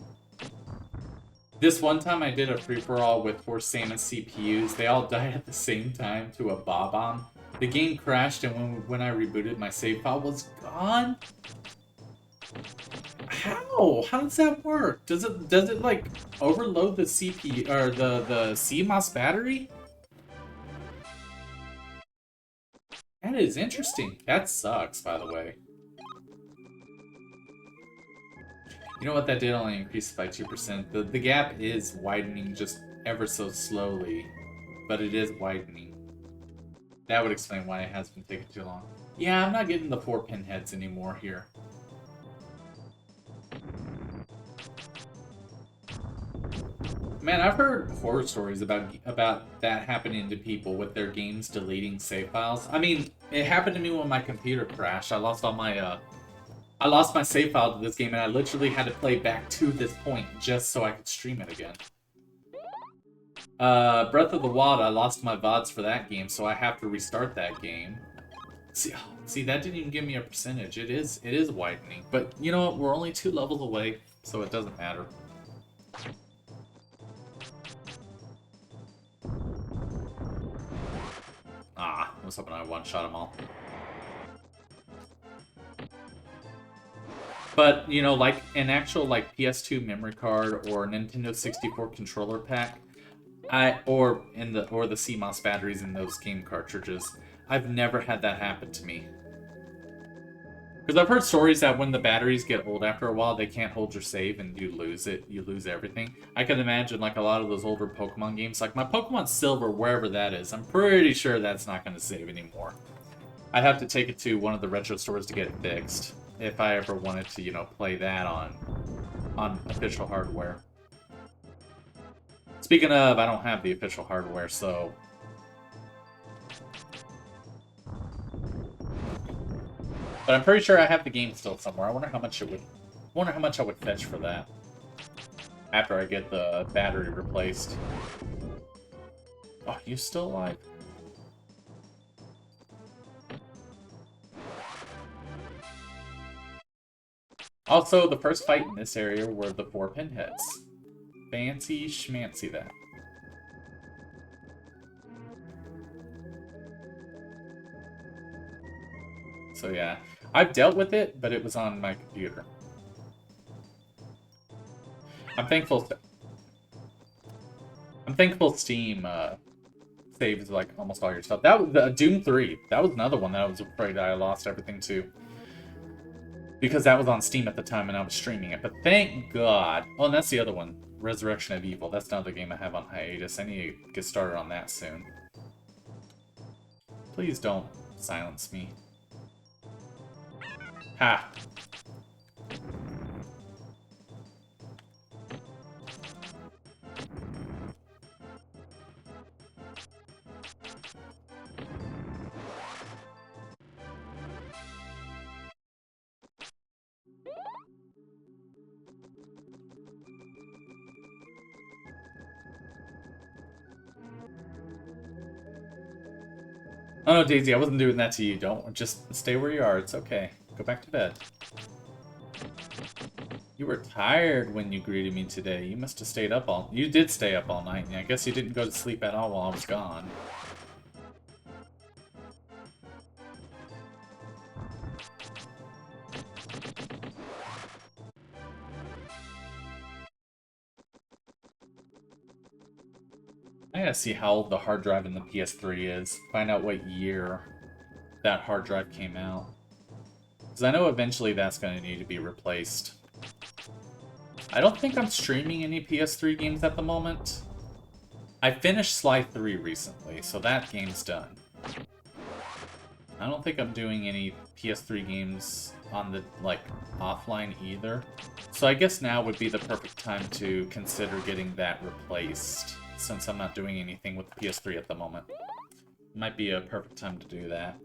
This one time I did a free-for-all with 4 Salmon CPUs. They all died at the same time to a bomb. The game crashed, and when I rebooted, my save file was gone. How? How does that work? Does it like overload the CPU or the CMOS battery? That is interesting. That sucks, by the way. You know what? That did only increase by 2%. The gap is widening just ever so slowly, but it is widening. That would explain why it has been taking too long. Yeah, I'm not getting the 4 pinheads anymore here. Man, I've heard horror stories about that happening to people with their games deleting save files. I mean, it happened to me when my computer crashed. I lost all my I lost my save file to this game, and I literally had to play back to this point just so I could stream it again. Breath of the Wild, I lost my VODs for that game, so I have to restart that game. See, that didn't even give me a percentage. It is widening, but you know what? We're only 2 levels away, so it doesn't matter. Ah, I was hoping I one-shot them all. But, you know, like an actual like PS2 memory card or Nintendo 64 controller pack, or the CMOS batteries in those game cartridges, I've never had that happen to me. Because I've heard stories that when the batteries get old after a while, they can't hold your save and you lose it. You lose everything. I can imagine like a lot of those older Pokemon games, like my Pokemon Silver, wherever that is, I'm pretty sure that's not going to save anymore. I'd have to take it to one of the retro stores to get it fixed if I ever wanted to, you know, play that on official hardware. Speaking of, I don't have the official hardware, so... But I'm pretty sure I have the game still somewhere. I wonder how much it would... wonder how much I would fetch for that. After I get the battery replaced. Oh, you still alive? Also, the first fight in this area were the 4 pinheads. Fancy schmancy that. So yeah, I've dealt with it, but it was on my computer. I'm thankful Steam saves like almost all your stuff. That was Doom 3. That was another one that I was afraid I lost everything to. Because that was on Steam at the time and I was streaming it. But thank God. Oh, and that's the other one. Resurrection of Evil. That's another game I have on hiatus. I need to get started on that soon. Please don't silence me. Ha! Oh no, Daisy, I wasn't doing that to you. Don't just stay where you are. It's okay. Go back to bed. You were tired when you greeted me today. You must have stayed up all... You did stay up all night, and I guess you didn't go to sleep at all while I was gone. I gotta see how old the hard drive in the PS3 is. Find out what year that hard drive came out. Because I know eventually that's going to need to be replaced. I don't think I'm streaming any PS3 games at the moment. I finished Sly 3 recently, so that game's done. I don't think I'm doing any PS3 games on the, like, offline either. So I guess now would be the perfect time to consider getting that replaced, since I'm not doing anything with the PS3 at the moment. Might be a perfect time to do that.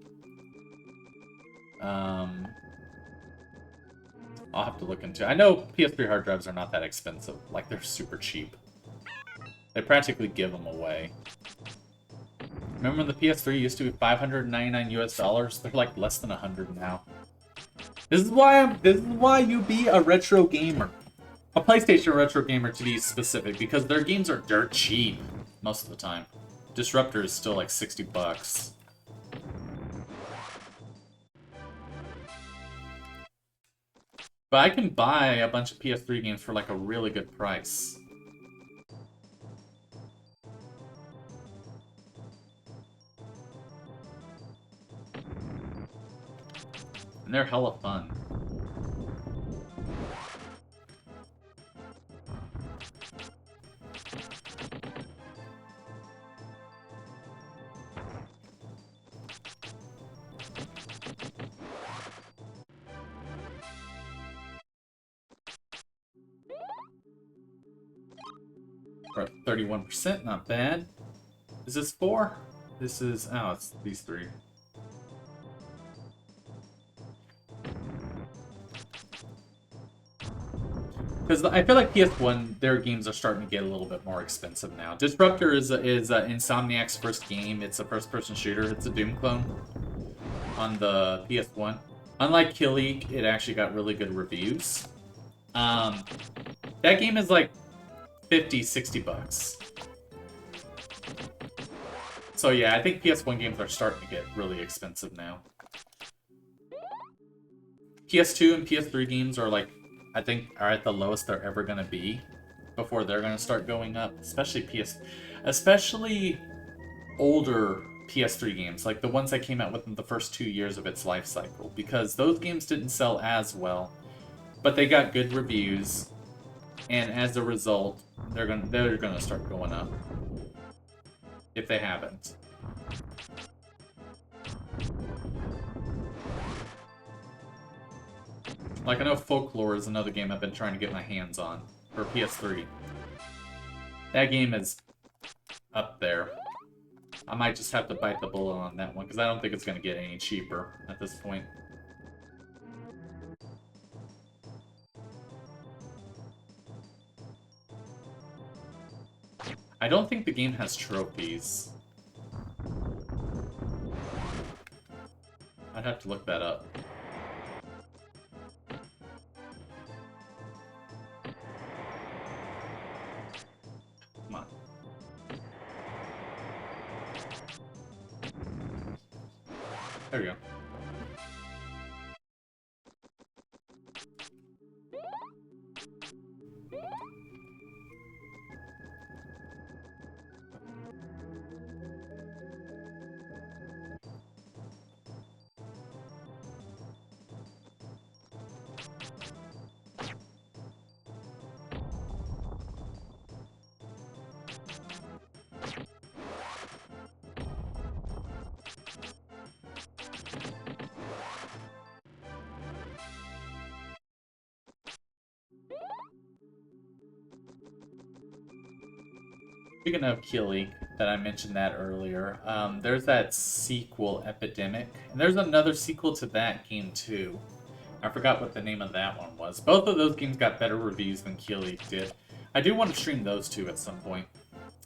I'll have to look into... I know PS3 hard drives are not that expensive. Like, they're super cheap. They practically give them away. Remember when the PS3 used to be $599 US? They're like less than 100 now. This is why you be a retro gamer. A PlayStation retro gamer to be specific, because their games are dirt cheap most of the time. Disruptor is still like 60 bucks. But I can buy a bunch of PS3 games for like a really good price. And they're hella fun. We're at 31%, not bad. Is this 4? This is... oh, it's these 3. Because I feel like PS1, their games are starting to get a little bit more expensive now. Disruptor is Insomniac's first game. It's a first-person shooter. It's a Doom clone on the PS1. Unlike Kill League, it actually got really good reviews. That game is like 50, 60 bucks. So yeah, I think PS1 games are starting to get really expensive now. PS2 and PS3 games are like, I think, are at the lowest they're ever going to be before they're going to start going up. Especially older PS3 games, like the ones that came out within the first 2 years of its life cycle, because those games didn't sell as well, but they got good reviews, and as a result, they're gonna start going up if they haven't. Like, I know Folklore is another game I've been trying to get my hands on for PS3. That game is up there. I might just have to bite the bullet on that one, because I don't think it's going to get any cheaper at this point. I don't think the game has trophies. I'd have to look that up. Come on. There we go. Speaking of Killy, that I mentioned that earlier, there's that sequel, Epidemic, and there's another sequel to that game too. I forgot what the name of that one was. Both of those games got better reviews than Killy did. I do want to stream those two at some point.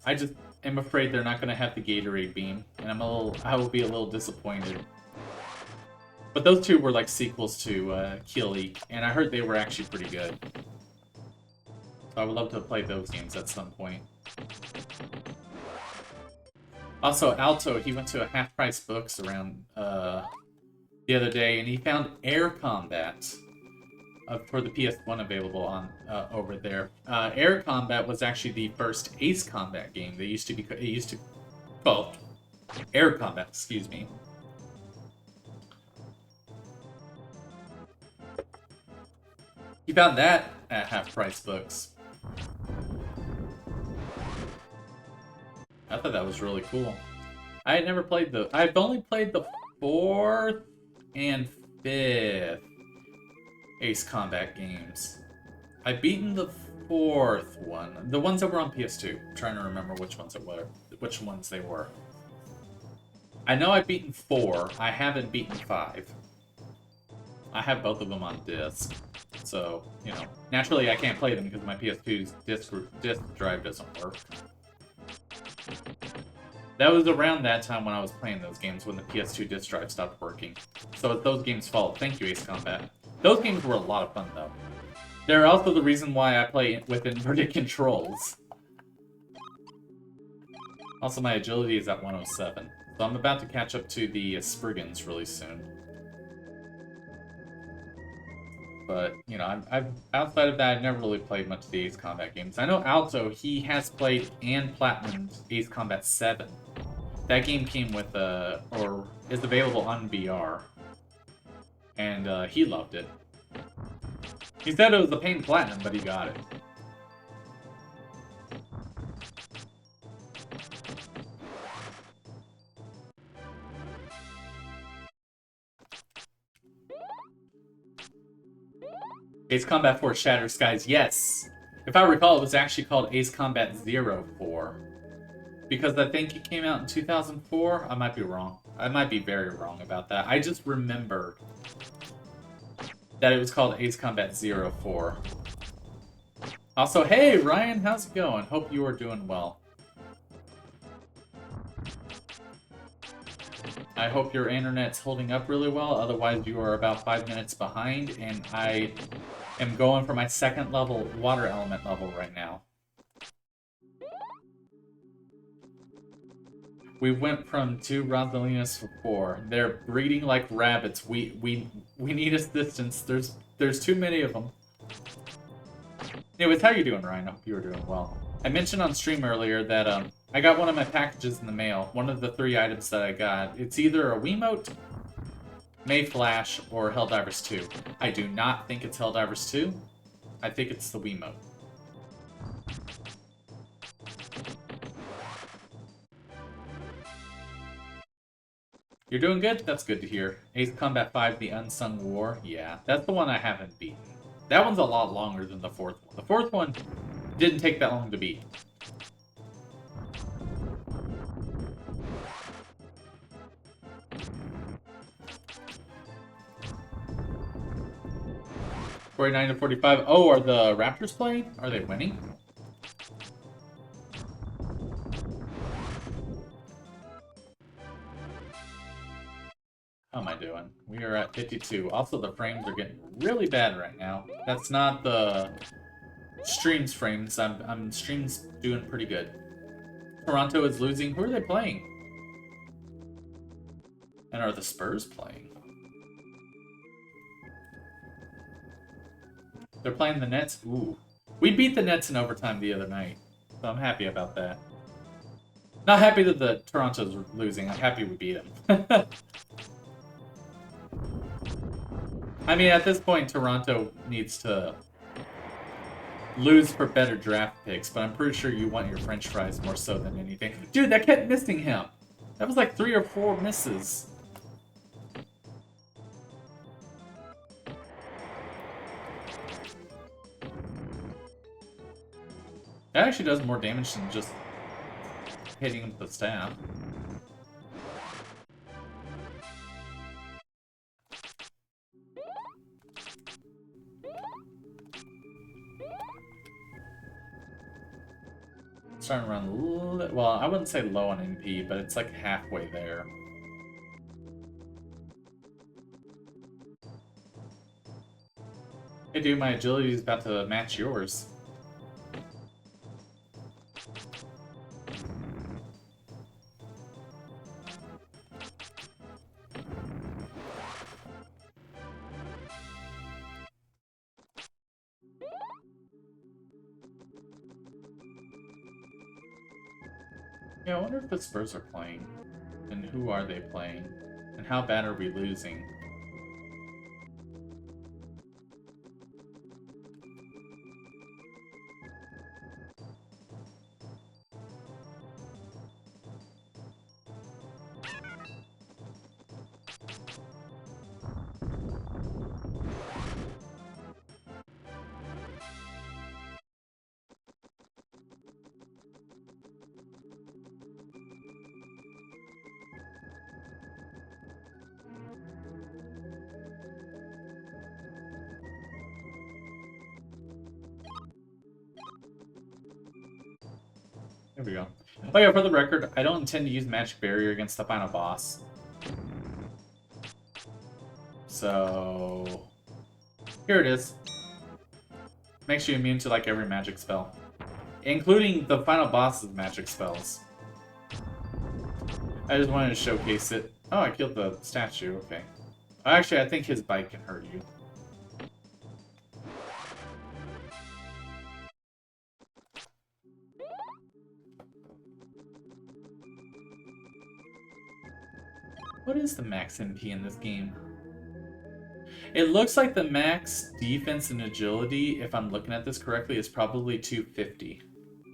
I just am afraid they're not going to have the Gatorade beam, and I will be a little disappointed. But those two were like sequels to Killy, and I heard they were actually pretty good. So I would love to play those games at some point. Also, Alto, he went to a half-price books around the other day, and he found Air Combat for the PS1 available on over there. Air Combat was actually the first Ace Combat game. It used to called Air Combat, excuse me. He found that at half-price books. I thought that was really cool. I had never played I've only played the 4th and 5th Ace Combat games. I've beaten the 4th one. The ones that were on PS2. I'm trying to remember which ones they were. I know I've beaten 4. I haven't beaten 5. I have both of them on disc. So, you know, naturally I can't play them because my PS2's disc drive doesn't work. That was around that time when I was playing those games, when the PS2 disc drive stopped working. So it's those games' fault. Thank you, Ace Combat. Those games were a lot of fun, though. They're also the reason why I play with inverted controls. Also, my agility is at 107. So I'm about to catch up to the Spriggans really soon. But, you know, I've outside of that, I've never really played much of the Ace Combat games. I know Alto, he has played and platinumed Ace Combat 7. That game came with, or is available on VR. And he loved it. He said it was a pain to platinum, but he got it. Ace Combat 4 Shattered Skies, yes! If I recall, it was actually called Ace Combat 04. Because I think it came out in 2004? I might be wrong. I might be very wrong about that. I just remembered that it was called Ace Combat 04. Also, hey Ryan, how's it going? Hope you are doing well. I hope your internet's holding up really well, otherwise you are about 5 minutes behind, and I am going for my second level, water element level right now. We went from 2 Rosalinas to 4. They're breeding like rabbits. We need assistance. There's too many of them. Anyways, how you doing, Ryan? I hope you were doing well. I mentioned on stream earlier that I got one of my packages in the mail. One of the 3 items that I got. It's either a Wiimote, Mayflash, or Helldivers 2. I do not think it's Helldivers 2. I think it's the Wiimote. You're doing good? That's good to hear. Ace Combat 5, The Unsung War. Yeah, that's the one I haven't beaten. That one's a lot longer than the 4th one. The 4th one didn't take that long to beat. $49 to 45. Oh, are the Raptors playing? Are they winning? How am I doing? We are at 52. Also, the frames are getting really bad right now. That's not the streams frames. I'm streams doing pretty good. Toronto is losing. Who are they playing? And are the Spurs playing? They're playing the Nets? Ooh. We beat the Nets in overtime the other night. So I'm happy about that. Not happy that the Toronto's losing. I'm happy we beat them. I mean, at this point, Toronto needs to lose for better draft picks, but I'm pretty sure you want your french fries more so than anything. Dude, that kept missing him. That was like 3 or 4 misses. That actually does more damage than just hitting him with the staff. Starting to run a little, well, I wouldn't say low on NP, but it's like halfway there. Hey dude, my agility is about to match yours. Yeah, I wonder if the Spurs are playing. And who are they playing? And how bad are we losing? There we go. Oh yeah, for the record, I don't intend to use Magic Barrier against the final boss. So... here it is. Makes you immune to like every magic spell. Including the final boss's magic spells. I just wanted to showcase it. Oh, I killed the statue, okay. Actually, I think his bite can hurt you. What is the max MP in this game? It looks like the max defense and agility, if I'm looking at this correctly, is probably 250.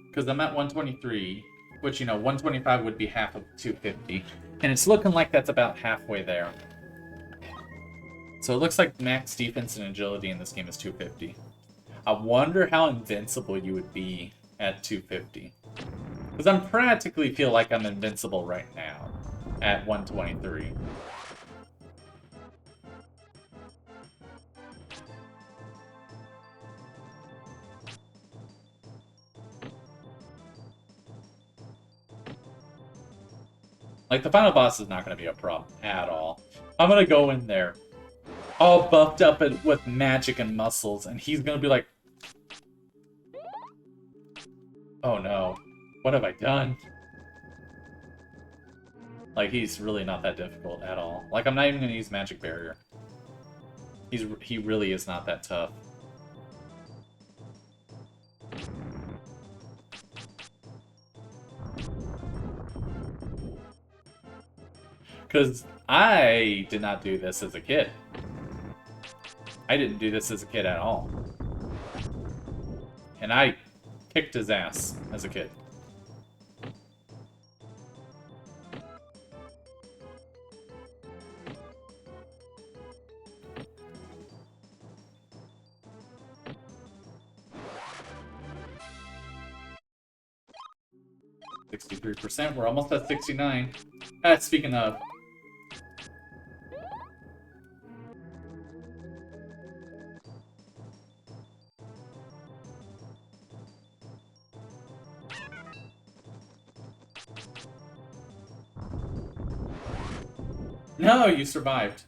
Because I'm at 123, which, you know, 125 would be half of 250. And it's looking like that's about halfway there. So it looks like max defense and agility in this game is 250. I wonder how invincible you would be at 250. Because I practically feel like I'm invincible right now at 123. Like, the final boss is not going to be a problem at all. I'm going to go in there all buffed up with magic and muscles, and he's going to be like, oh no, what have I done? Like, he's really not that difficult at all. Like, I'm not even going to use Magic Barrier. He really is not that tough. Because I did not do this as a kid. I didn't do this as a kid at all. And I kicked his ass as a kid. %. We're almost at 69. Speaking of. No, you survived.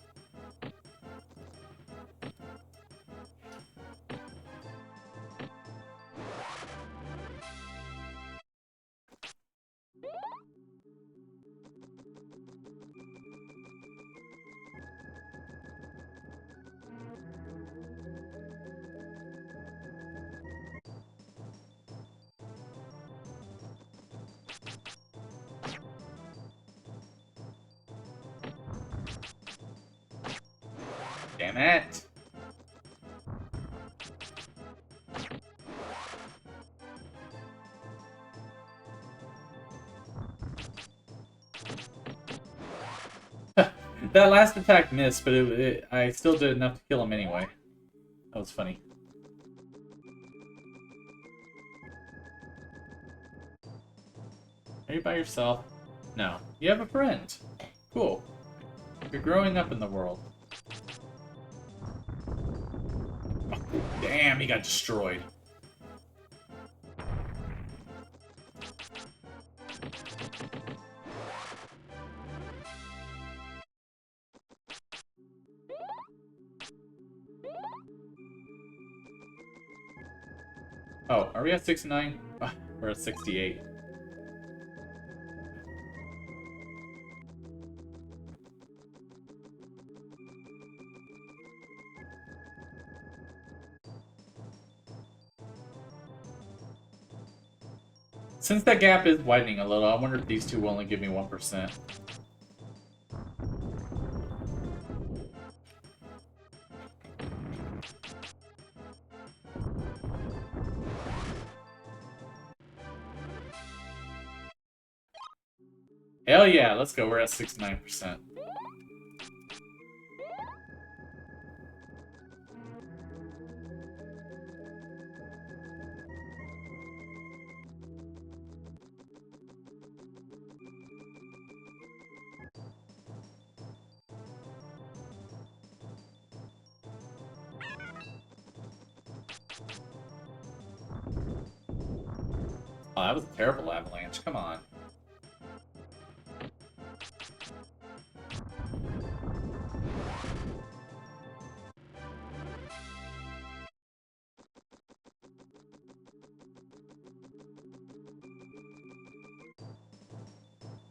Damn it. That last attack missed, but I still did enough to kill him anyway. That was funny. Are you by yourself? No. You have a friend. Cool. You're growing up in the world. Oh, damn, he got destroyed. Oh, are we at 69? We're at 68. Since that gap is widening a little, I wonder if these two will only give me 1%. Hell yeah, let's go. We're at 69%. Oh, that was a terrible avalanche. Come on.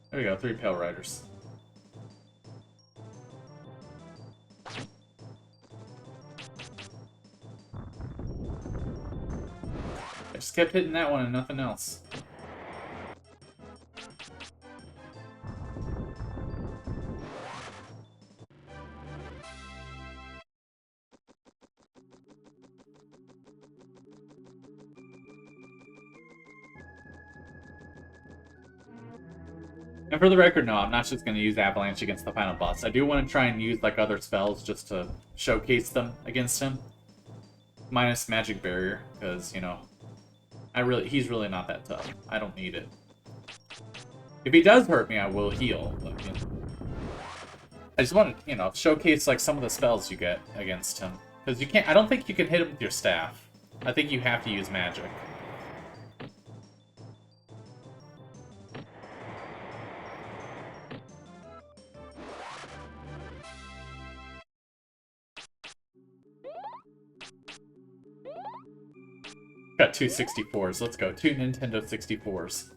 There we go, 3 Pale Riders. I just kept hitting that one and nothing else. And for the record, no, I'm not just going to use Avalanche against the final boss. I do want to try and use like other spells just to showcase them against him. Minus Magic Barrier, because, you know, he's really not that tough. I don't need it. If he does hurt me, I will heal. But, you know, I just want to, you know, showcase like some of the spells you get against him. Because you can't, I don't think you can hit him with your staff. I think you have to use magic. Got 2 64s. Let's go. 2 Nintendo 64s.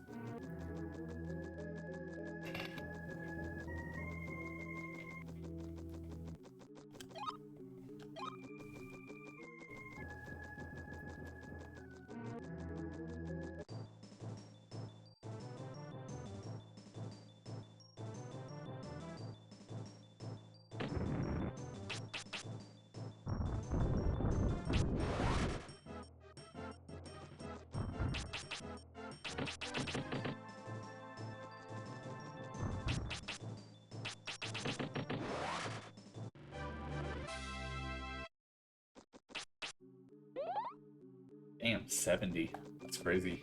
Damn, 70. That's crazy.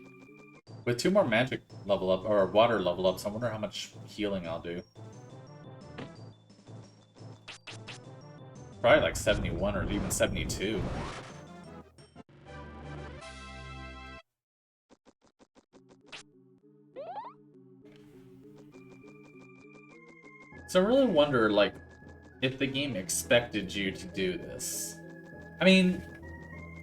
With 2 more magic level up, or water level ups, I wonder how much healing I'll do. Probably like 71 or even 72. So I really wonder, like, if the game expected you to do this. I mean,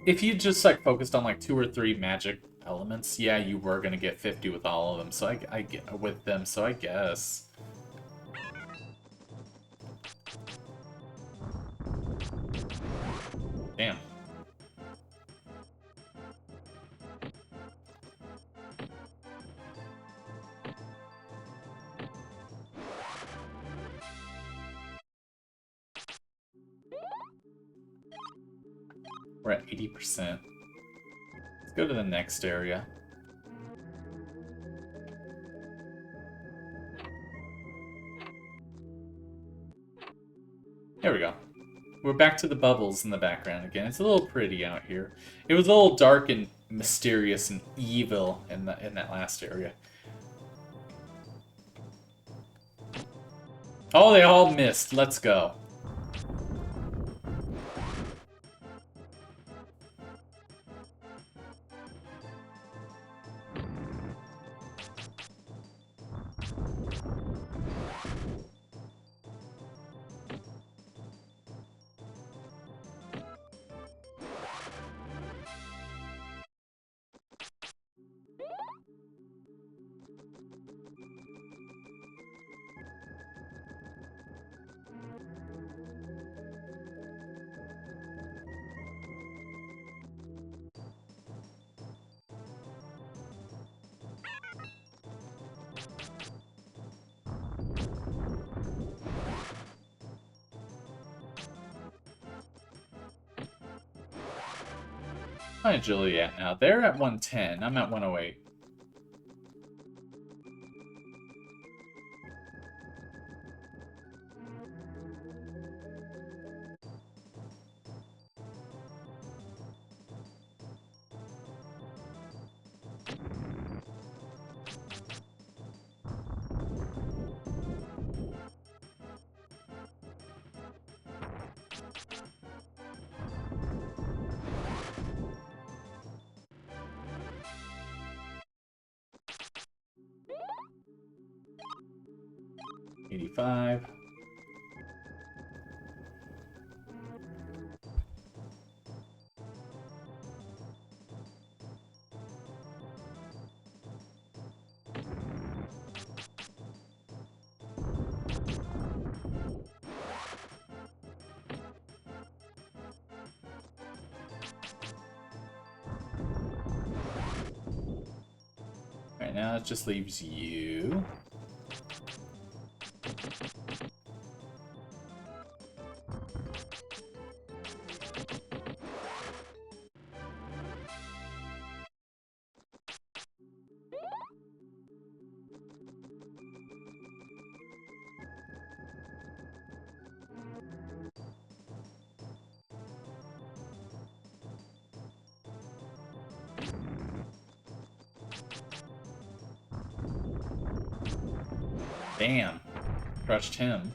if you just, like, focused on, like, 2 or 3 magic elements, yeah, you were gonna get 50 with all of them, so I get with them, so I guess. Damn. We're at 80%. Let's go to the next area. There we go. We're back to the bubbles in the background again. It's a little pretty out here. It was a little dark and mysterious and evil in that last area. Oh, they all missed. Let's go. How much agility at now? They're at 110. I'm at 108. $85. Right now, it just leaves you. Damn. Crushed him.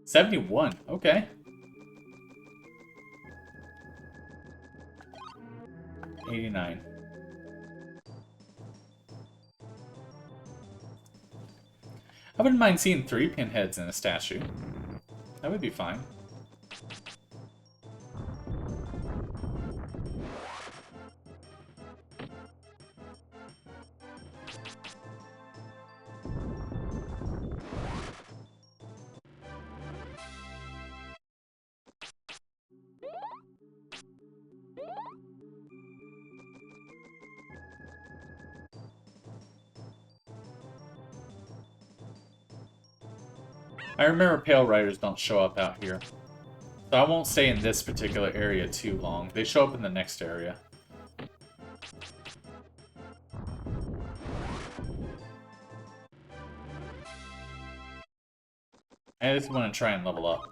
$71. Okay. 89. I wouldn't mind seeing 3 pinheads in a statue. That would be fine. I remember Pale Riders don't show up out here. So I won't stay in this particular area too long. They show up in the next area. I just want to try and level up.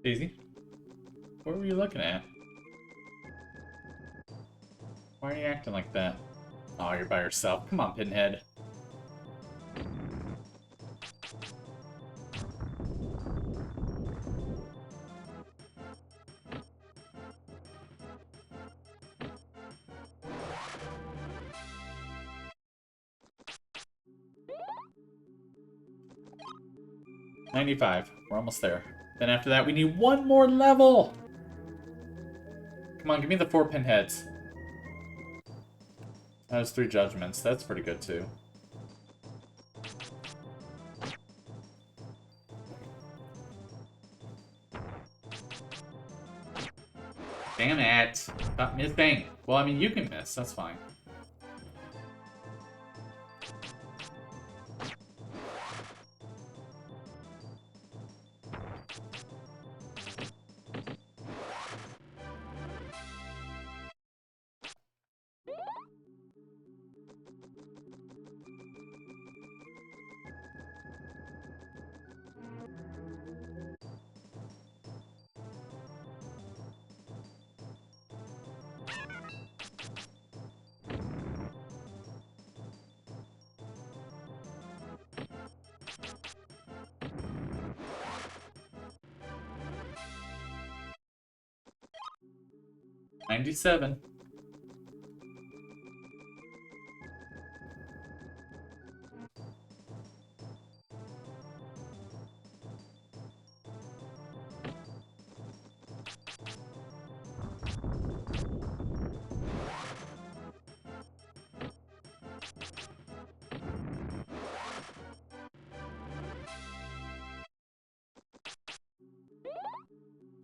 Daisy? What were you looking at? Why are you acting like that? Oh, you're by yourself. Come on, Pinhead. $95. We're almost there. Then after that, we need one more level! Come on, give me the 4 pinheads. That was 3 judgments. That's pretty good, too. Damn it! Stop missing! Well, I mean, you can miss. That's fine. $97.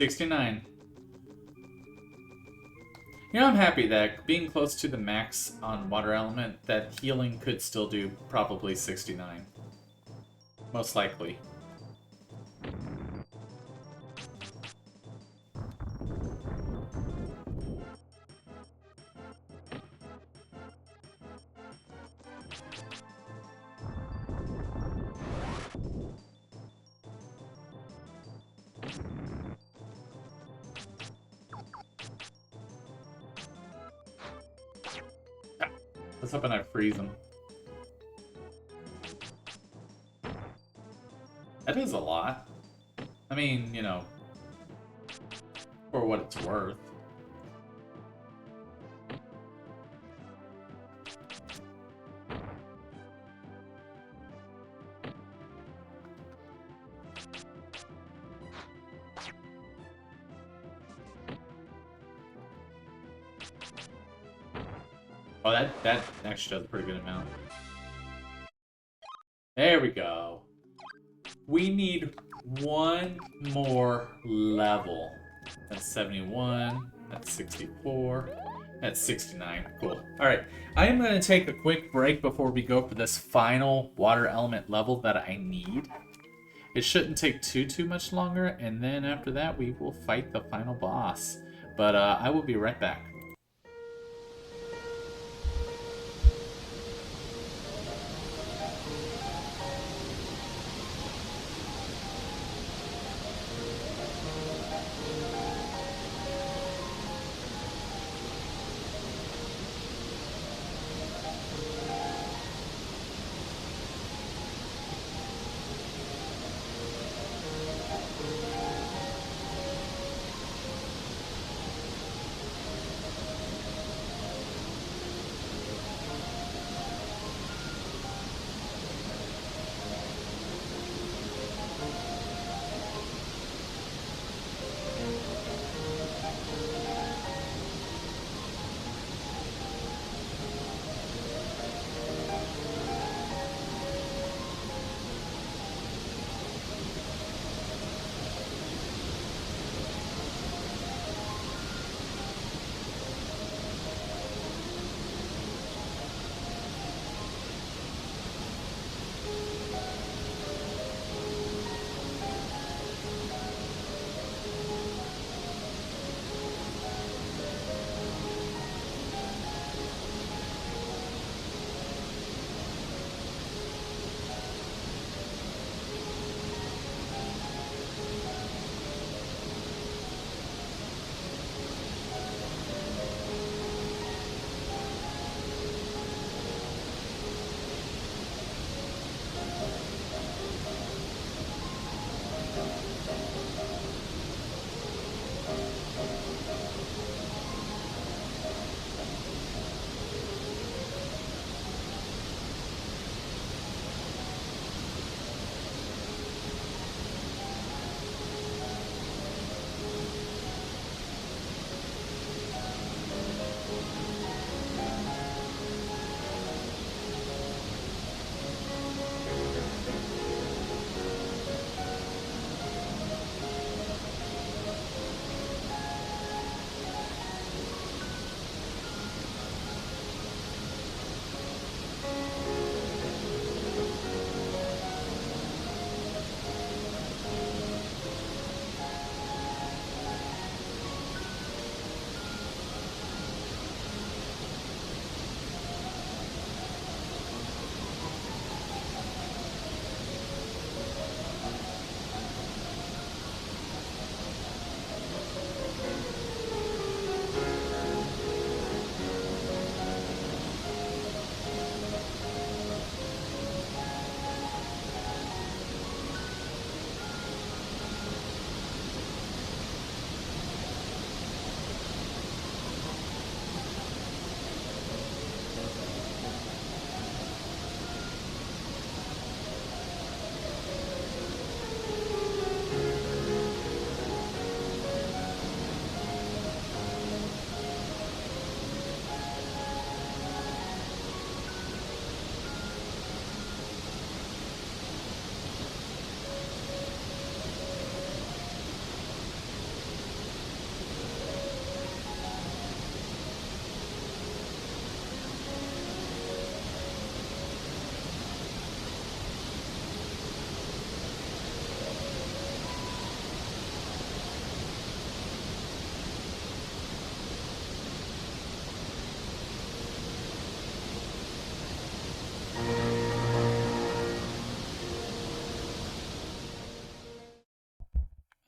$69. You know, I'm happy that being close to the max on water element, that healing could still do probably 69. Most likely. Let's hope I freeze him. That is a lot. I mean, you know, for what it's worth. Oh, that actually does a pretty good amount. There we go. We need one more level. That's 71. That's 64. That's 69. Cool. Alright, I am going to take a quick break before we go for this final water element level that I need. It shouldn't take too much longer, and then after that we will fight the final boss. But I will be right back.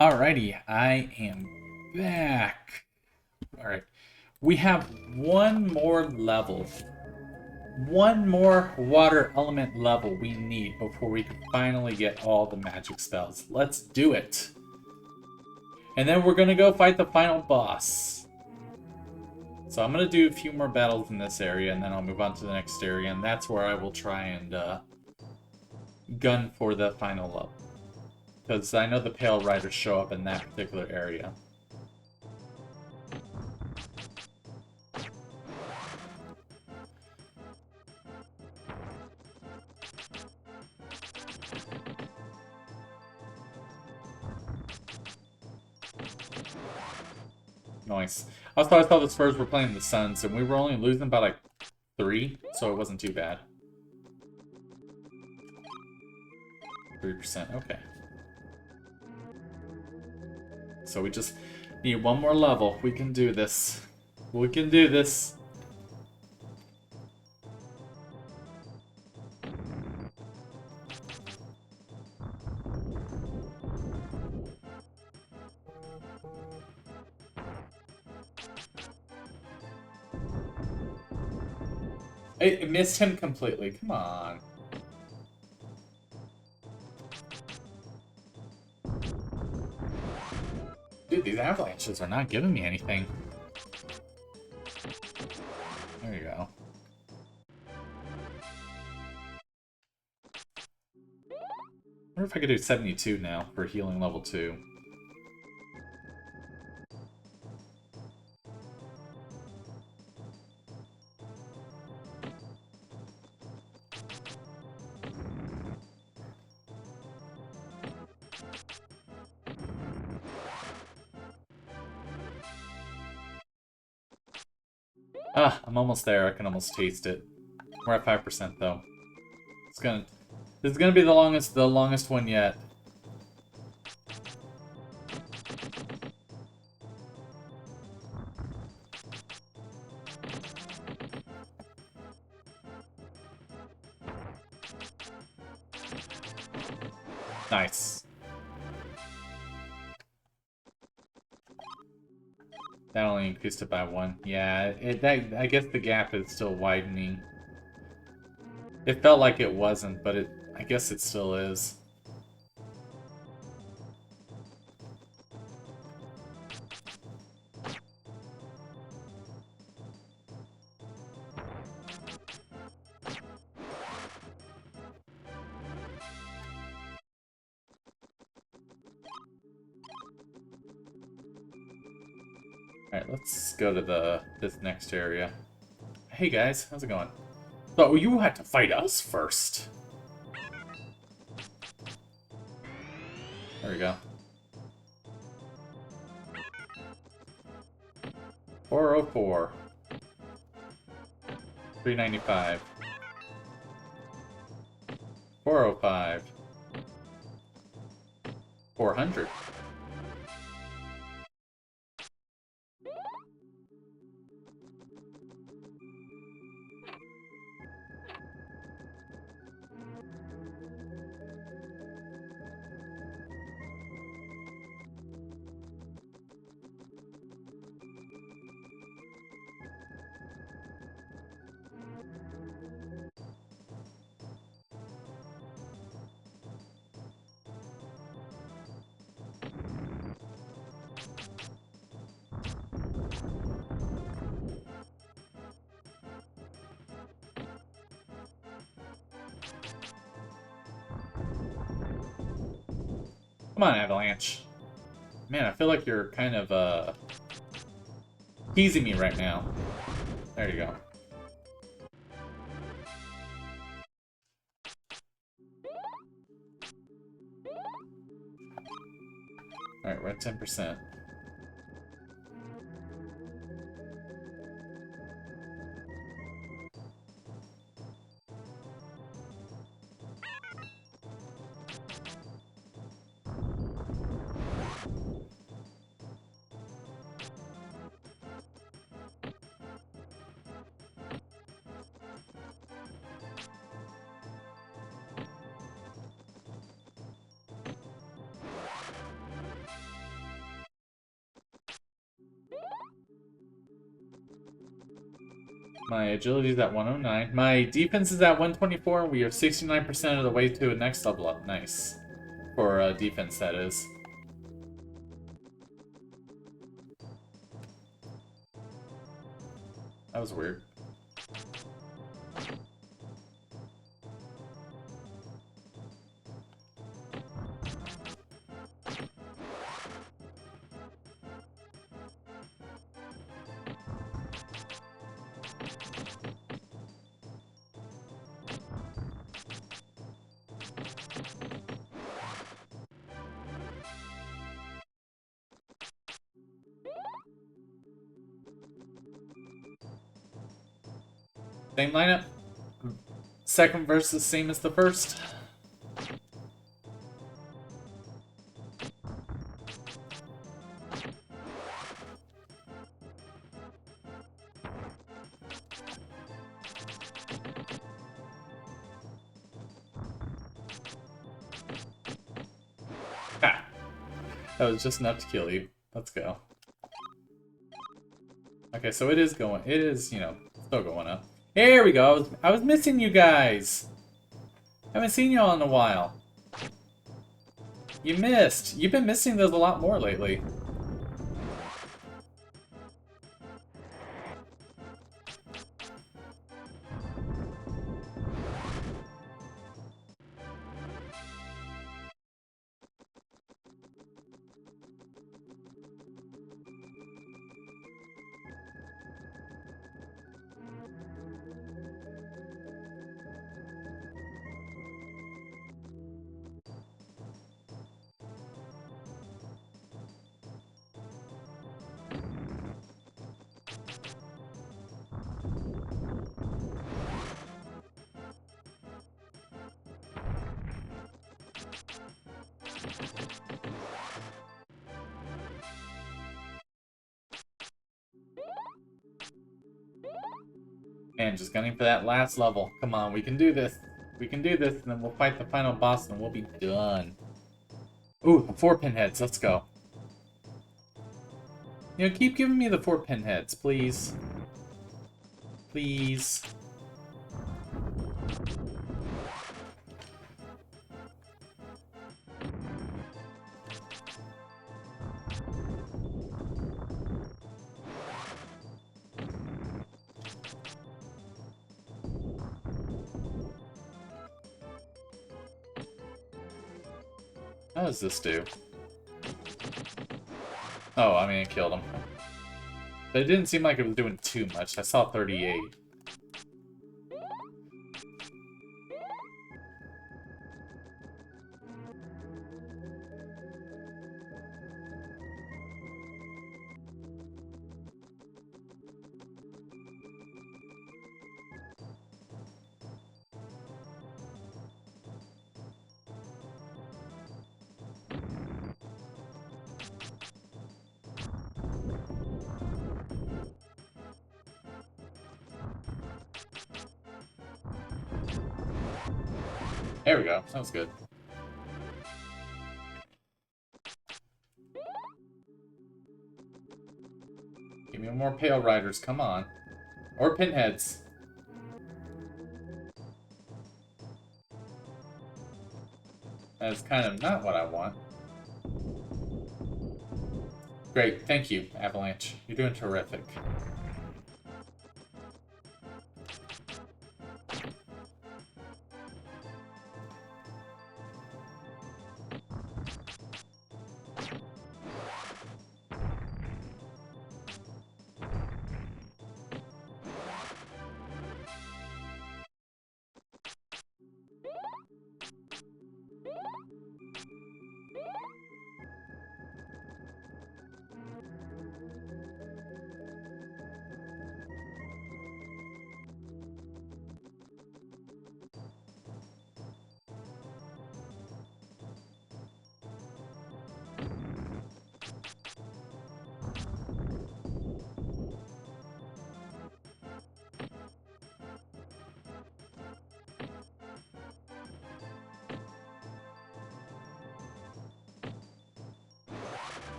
Alrighty, I am back. Alright, we have one more level. One more water element level we need before we can finally get all the magic spells. Let's do it. And then we're gonna go fight the final boss. So I'm gonna do a few more battles in this area, and then I'll move on to the next area, and that's where I will try and gun for the final level. Because I know the Pale Riders show up in that particular area. Nice. Also, I thought the Spurs were playing the Suns, and we were only losing by like 3, so it wasn't too bad. 3%, okay. So we just need one more level. We can do this. We can do this. It missed him completely. Come on. Dude, these avalanches are not giving me anything. There you go. I wonder if I could do 72 now for healing level 2. Ah, I'm almost there. I can almost taste it. We're at 5% though. This is gonna be the longest one yet. Nice. That only increased it by 1. Yeah, I guess the gap is still widening. It felt like it wasn't, but I guess it still is. Alright, let's go to this next area. Hey guys, how's it going? Oh, you had to fight us first. There we go. 404. 395. 405. 400. Come on, Avalanche. Man, I feel like you're kind of, teasing me right now. There you go. Alright, we're at 10%. My agility is at 109. My defense is at 124. We are 69% of the way to a next level up. Nice. For defense, that is. That was weird. Same lineup. Second verse is same as the first. Ha! That was just enough to kill you. Let's go. Okay, so it is going. It is, you know, still going up. Here we go. I was missing you guys. Haven't seen y'all in a while. You missed. You've been missing those a lot more lately. Man, just gunning for that last level. Come on, we can do this. We can do this, and then we'll fight the final boss, and we'll be done. Ooh, 4 pinheads. Let's go. You know, keep giving me the 4 pinheads, please. Please. How does this do? Oh, I mean, it killed him. But it didn't seem like it was doing too much. I saw 38. There we go. That was good. Give me more Pale Riders, come on. Or Pinheads. That's kind of not what I want. Great, thank you, Avalanche. You're doing terrific.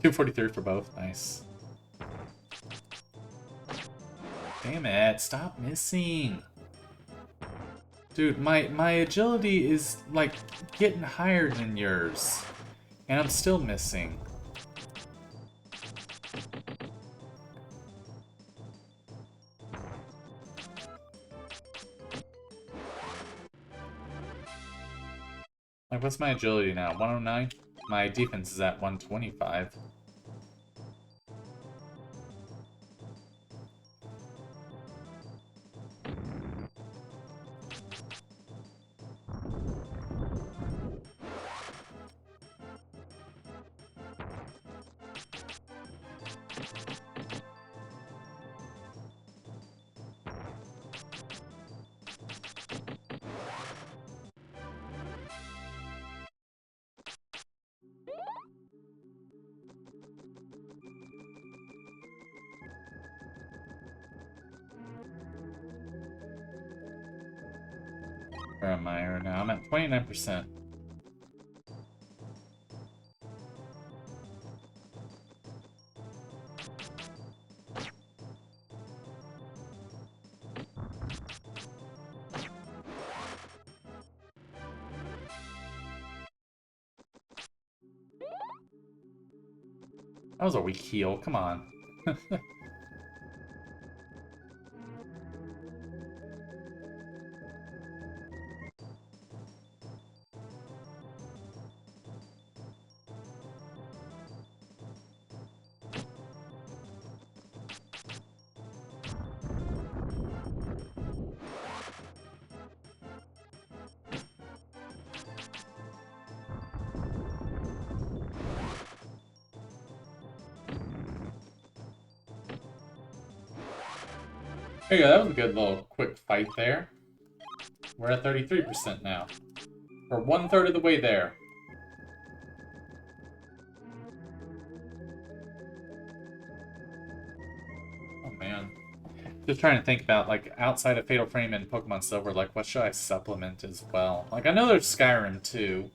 243 for both. Nice. Damn it, stop missing. Dude, my agility is, like, getting higher than yours. And I'm still missing. Like, what's my agility now? 109? My defense is at 125. Where am I right now? I'm at 29%. That was a weak heal, come on. There you go, that was a good little quick fight there. We're at 33% now. We're 1/3 of the way there. Oh man. Just trying to think about, like, outside of Fatal Frame and Pokemon Silver, like, what should I supplement as well? Like, I know there's Skyrim too.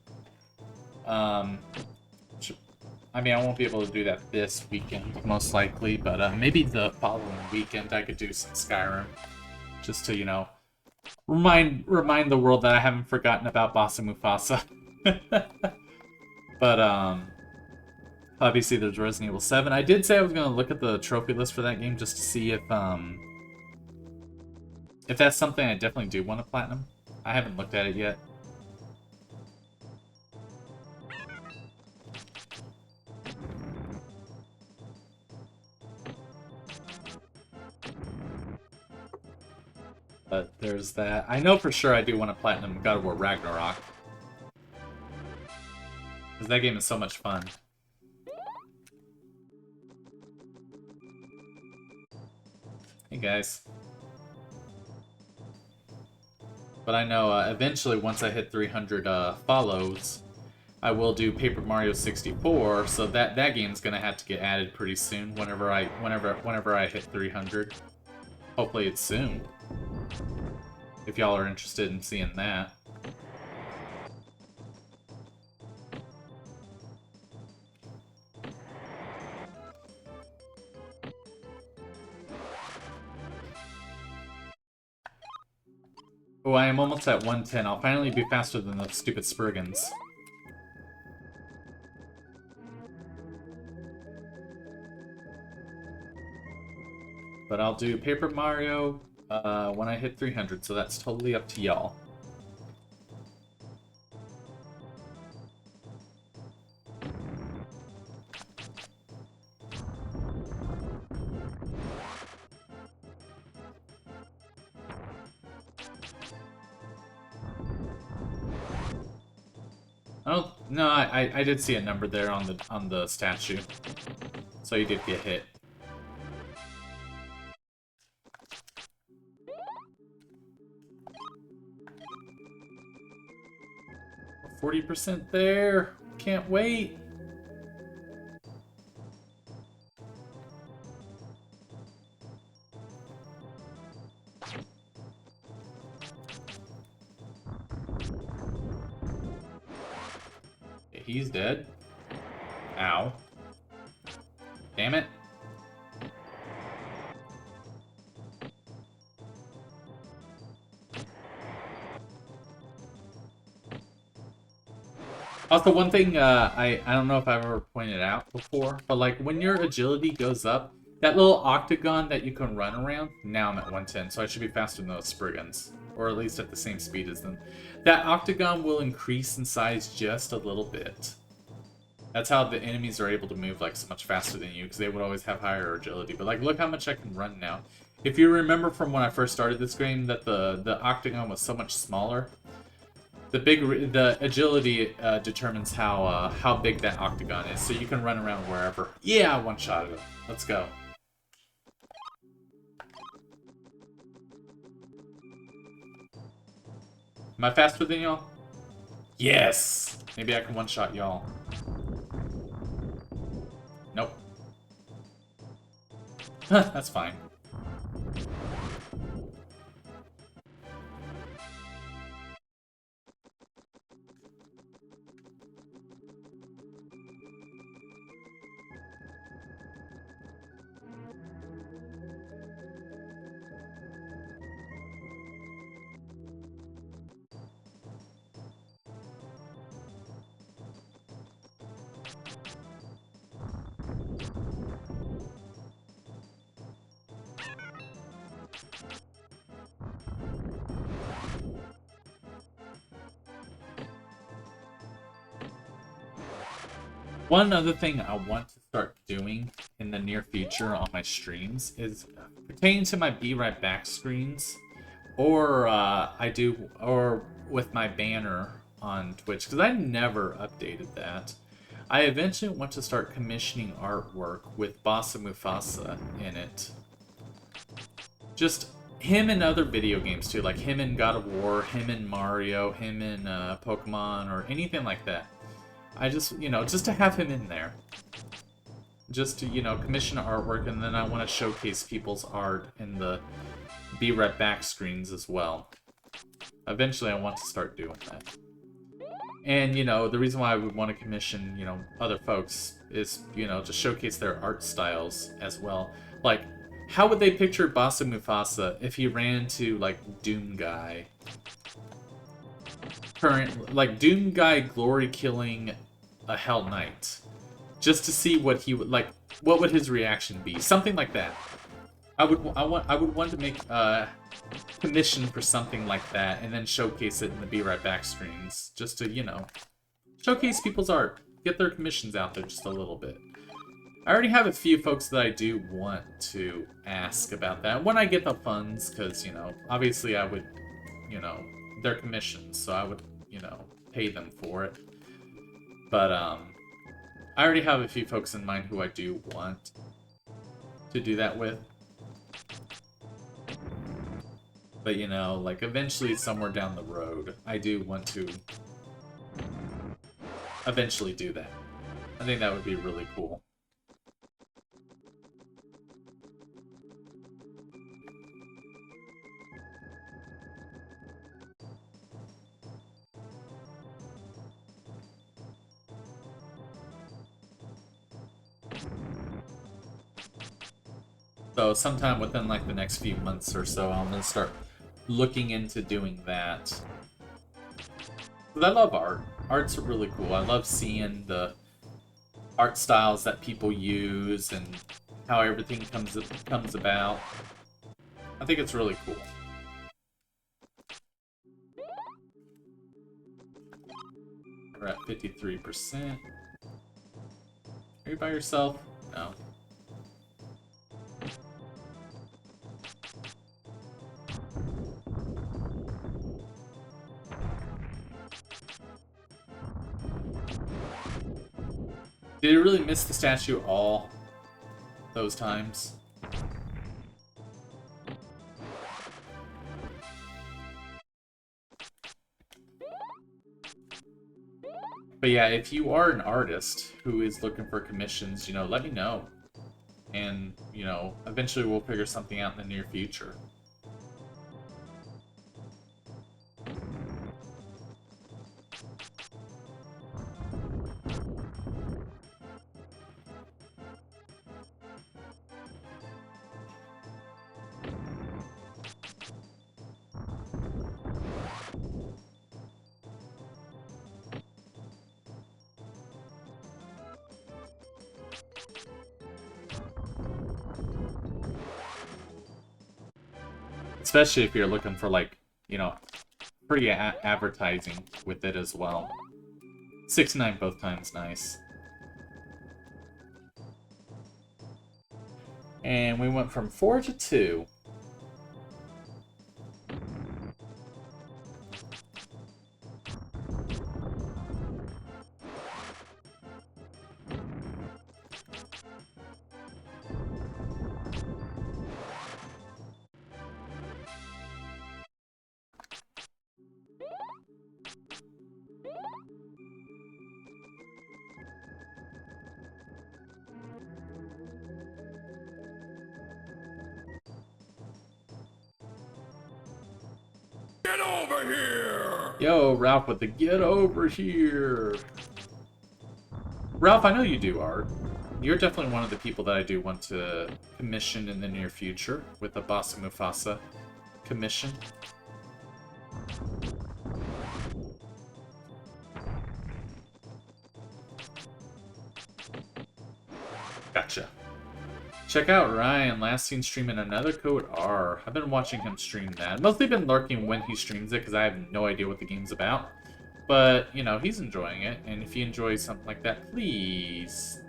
I mean, I won't be able to do that this weekend, most likely, but maybe the following weekend I could do some Skyrim. Just to, you know, remind the world that I haven't forgotten about Boss and Mufasa. But, obviously there's Resident Evil 7. I did say I was going to look at the trophy list for that game just to see if that's something I definitely do want to platinum. I haven't looked at it yet. But there's that. I know for sure I do want to platinum God of War Ragnarok. Because that game is so much fun. Hey guys. But I know eventually once I hit 300 follows, I will do Paper Mario 64, so that game's gonna have to get added pretty soon whenever I hit 300. Hopefully it's soon. If y'all are interested in seeing that. Oh, I am almost at 110. I'll finally be faster than those stupid Sprigans. But I'll do Paper Mario when I hit 300, so that's totally up to y'all. Oh no, I did see a number there on the statue, so you did get hit. 40% there. Can't wait. He's dead. Ow. Damn it. Also, one thing I don't know if I've ever pointed out before, but like when your agility goes up, that little octagon that you can run around, now I'm at 110, so I should be faster than those Spriggans, or at least at the same speed as them. That octagon will increase in size just a little bit. That's how the enemies are able to move like so much faster than you, because they would always have higher agility. But like, look how much I can run now. If you remember from when I first started this game that the octagon was so much smaller, the agility determines how big that octagon is, so you can run around wherever. Yeah, one shot it. Let's go. Am I faster than y'all? Yes! Maybe I can one-shot y'all. Nope. That's fine. One other thing I want to start doing in the near future on my streams is pertaining to my Be Right Back screens, or or with my banner on Twitch, because I never updated that. I eventually want to start commissioning artwork with Bossa Mufasa in it. Just him in other video games too, like him in God of War, him in Mario, him in Pokemon, or anything like that. I just, just to have him in there. Just to, commission artwork, and then I want to showcase people's art in the Be Right Back screens as well. Eventually I want to start doing that. And, the reason why I would want to commission, other folks is, to showcase their art styles as well. Like, how would they picture Bossa Mufasa if he ran to, like, Doom Guy? Like, Doom Guy glory killing a Hell Knight. Just to see what he would, like, what would his reaction be? Something like that. I would want to make a commission for something like that, and then showcase it in the Be Right Back screens, just to, showcase people's art, get their commissions out there just a little bit. I already have a few folks that I do want to ask about that when I get the funds, because, obviously I would, they're commissions, so I would, pay them for it. But, I already have a few folks in mind who I do want to do that with. But, like, eventually, somewhere down the road, I do want to eventually do that. I think that would be really cool. So sometime within like the next few months or so, I'm gonna start looking into doing that. But I love art. Art's really cool. I love seeing the art styles that people use and how everything comes about. I think it's really cool. We're at 53%. Are you by yourself? No. Did you really miss the statue all those times? But yeah, if you are an artist who is looking for commissions, let me know. And, eventually we'll figure something out in the near future. Especially if you're looking for, like, you know, free advertising with it as well. 6-9 both times, nice. And we went from 4 to 2. Get over here! Yo, Ralph with the get over here. Ralph, I know you do art. You're definitely one of the people that I do want to commission in the near future with the Boss of Mufasa commission. Gotcha. Check out Ryan, last seen streaming Another Code R. I've been watching him stream that. Mostly been lurking when he streams it because I have no idea what the game's about. But, you know, he's enjoying it. And if he enjoys something like that, please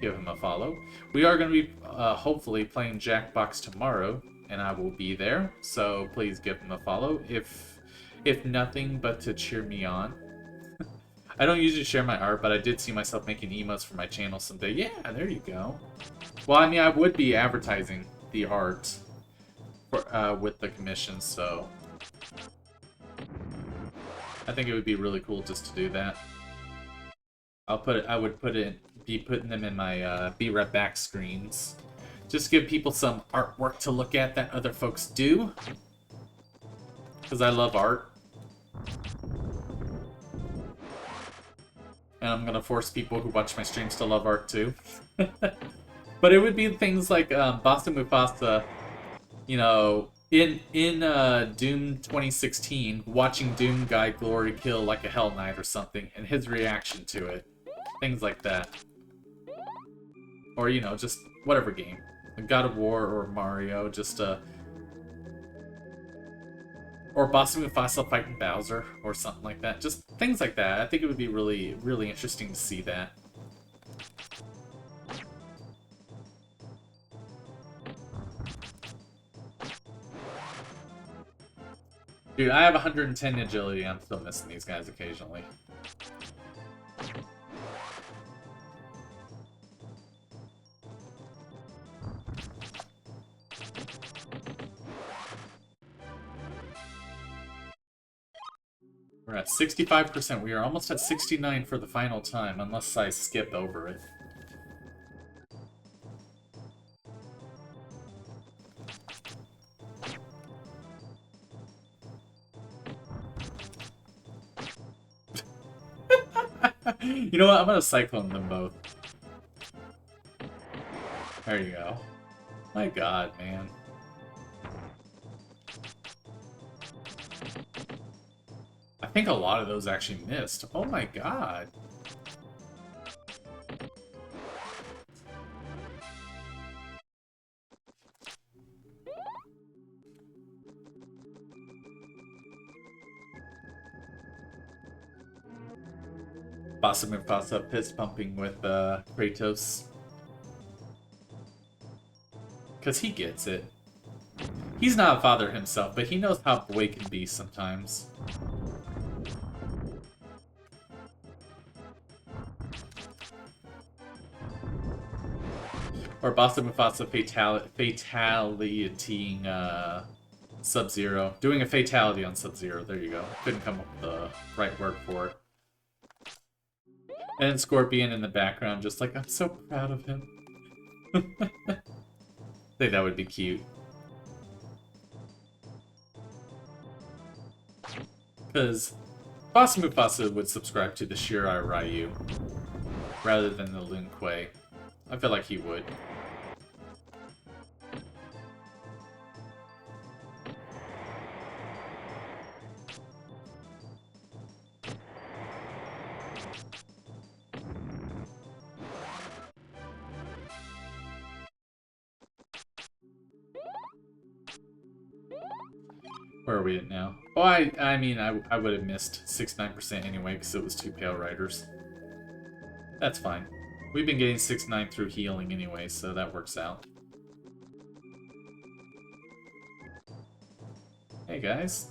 give him a follow. We are going to be, hopefully, playing Jackbox tomorrow. And I will be there. So please give him a follow. If nothing but to cheer me on. I don't usually share my art, but I did see myself making emotes for my channel someday. Yeah, there you go. Well, I mean, I would be advertising the art for, with the commissions, so I think it would be really cool just to do that. I would be putting them in my Be Right Back screens. Just give people some artwork to look at that other folks do. Because I love art. And I'm gonna force people who watch my streams to love art too. But it would be things like Boss of Mufasa, you know, in Doom 2016, watching Doom guy glory kill like a Hell Knight or something, and his reaction to it. Things like that. Or, you know, just whatever game. God of War or Mario, just or Boss of Mufasa fighting Bowser, or something like that. Just things like that. I think it would be really, really interesting to see that. Dude, I have 110 agility. I'm still missing these guys occasionally. We're at 65%. We are almost at 69 for the final time, unless I skip over it. You know what? I'm gonna cyclone them both. There you go. My god, man. I think a lot of those actually missed. Oh my god. Boss of Mufasa fist pumping with Kratos. Because he gets it. He's not a father himself, but he knows how boy can be sometimes. Or Boss of Mufasa fatalitying Sub-Zero. Doing a fatality on Sub-Zero. There you go. Couldn't come up with the right word for it. And Scorpion in the background, just like, I'm so proud of him. I think that would be cute. Because Boss Mufasa would subscribe to the Shirai Ryu rather than the Lin Kuei. I feel like he would. Where are we at now? Oh, I mean, I would have missed 69% anyway because it was 2 Pale Riders. That's fine. We've been getting 6-9 through healing anyway, so that works out. Hey guys,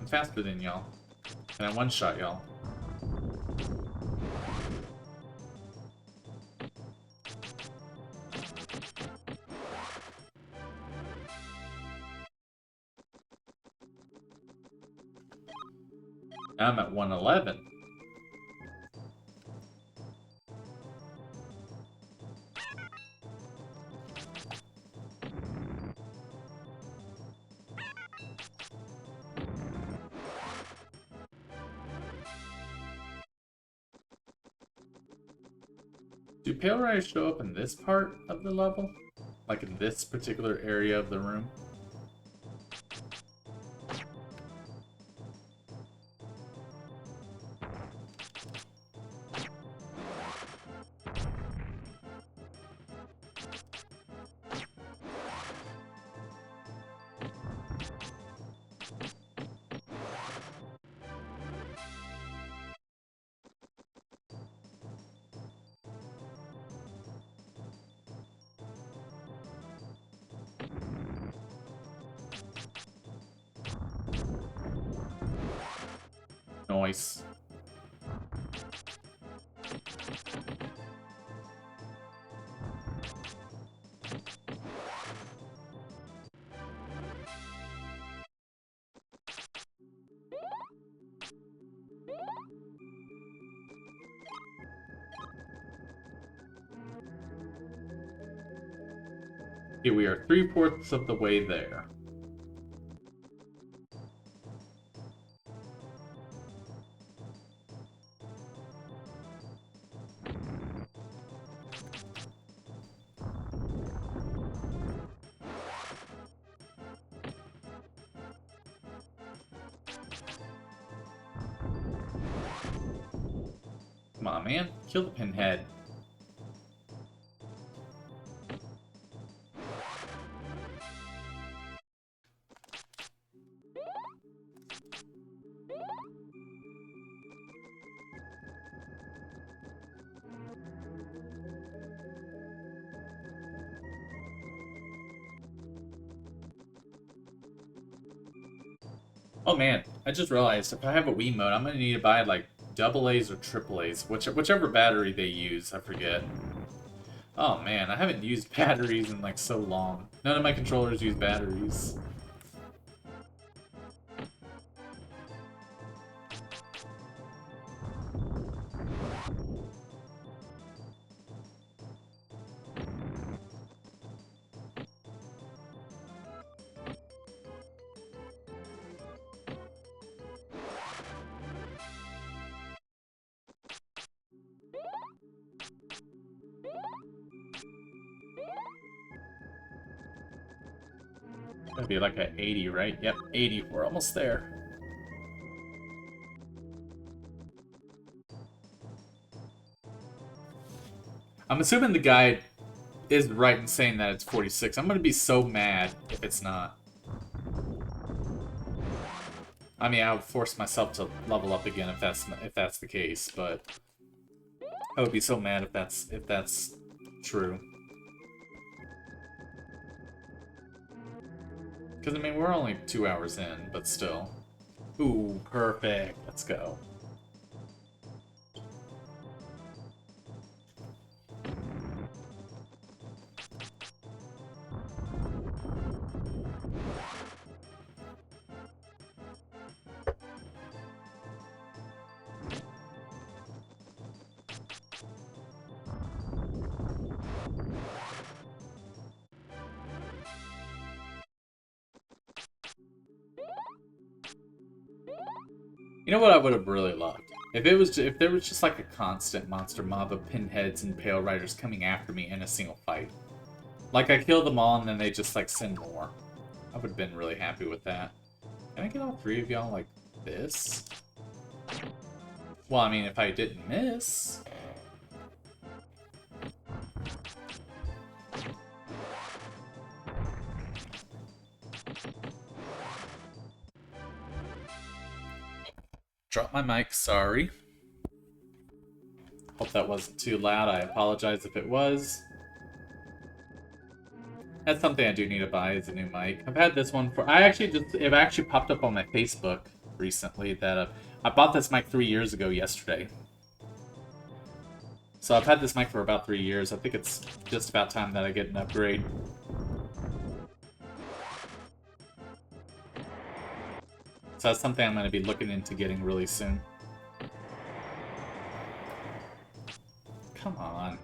I'm faster than y'all. And I one-shot y'all. Now I'm at 111. Do Pale Riders show up in this part of the level? Like in this particular area of the room? Nice. Okay, we are 3/4 of the way there. Come on, man. Kill the pinhead. Oh man, I just realized if I have a Wii mode, I'm gonna need to buy like AA's or AAA's, whichever battery they use, I forget. Oh man, I haven't used batteries in like so long. None of my controllers use batteries. Gonna be like at 80, right? Yep, 80. We're almost there. I'm assuming the guide is right in saying that it's 46. I'm gonna be so mad if it's not. I mean, I would force myself to level up again if that's the case, but I would be so mad if that's true. Because I mean, we're only 2 hours in, but still. Ooh, perfect. Let's go. You know what I would have really loved? If there was just like a constant monster mob of pinheads and pale riders coming after me in a single fight. Like I kill them all and then they just like send more. I would have been really happy with that. Can I get all 3 of y'all like this? Well, I mean, if I didn't miss. Drop my mic, sorry. Hope that wasn't too loud. I apologize if it was. That's something I do need to buy is a new mic. I've had this one for... it actually popped up on my Facebook recently that I bought this mic 3 years ago yesterday. So I've had this mic for about 3 years. I think it's just about time that I get an upgrade. So that's something I'm going to be looking into getting really soon. Come on.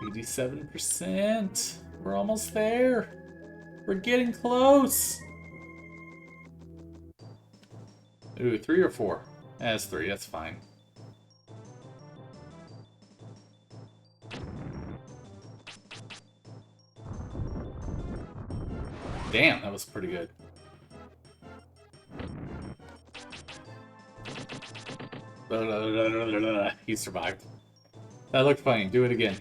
$87%. We're almost there. We're getting close. Ooh, 3 or 4? That's 3, that's fine. Damn, that was pretty good. He survived. That looked funny. Do it again.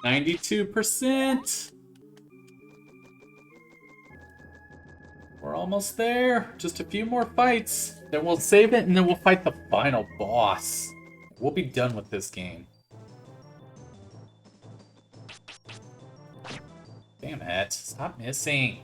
92%. We're almost there. Just a few more fights. Then we'll save it and then we'll fight the final boss. We'll be done with this game. Damn it. Stop missing.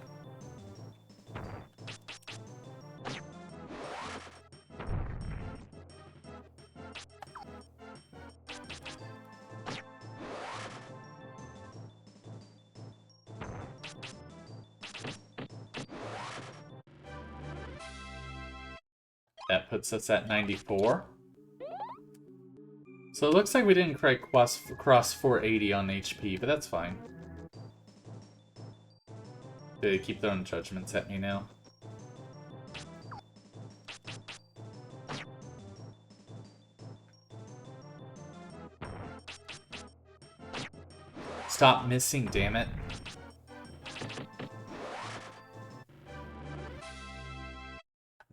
That puts us at 94. So it looks like we didn't quite cross 480 on HP, but that's fine. They keep throwing judgments at me now. Stop missing, damn it.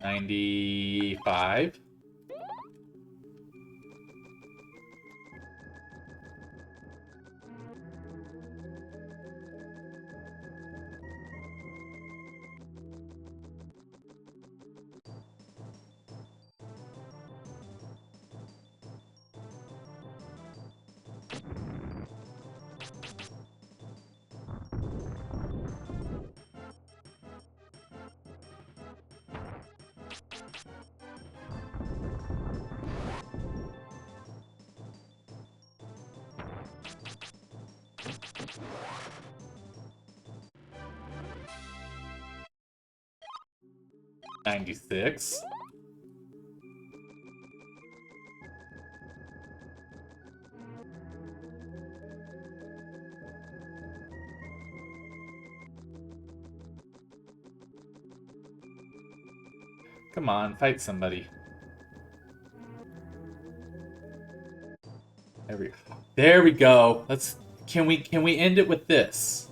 $95. $96. Come on, fight somebody. There we go. Can we end it with this?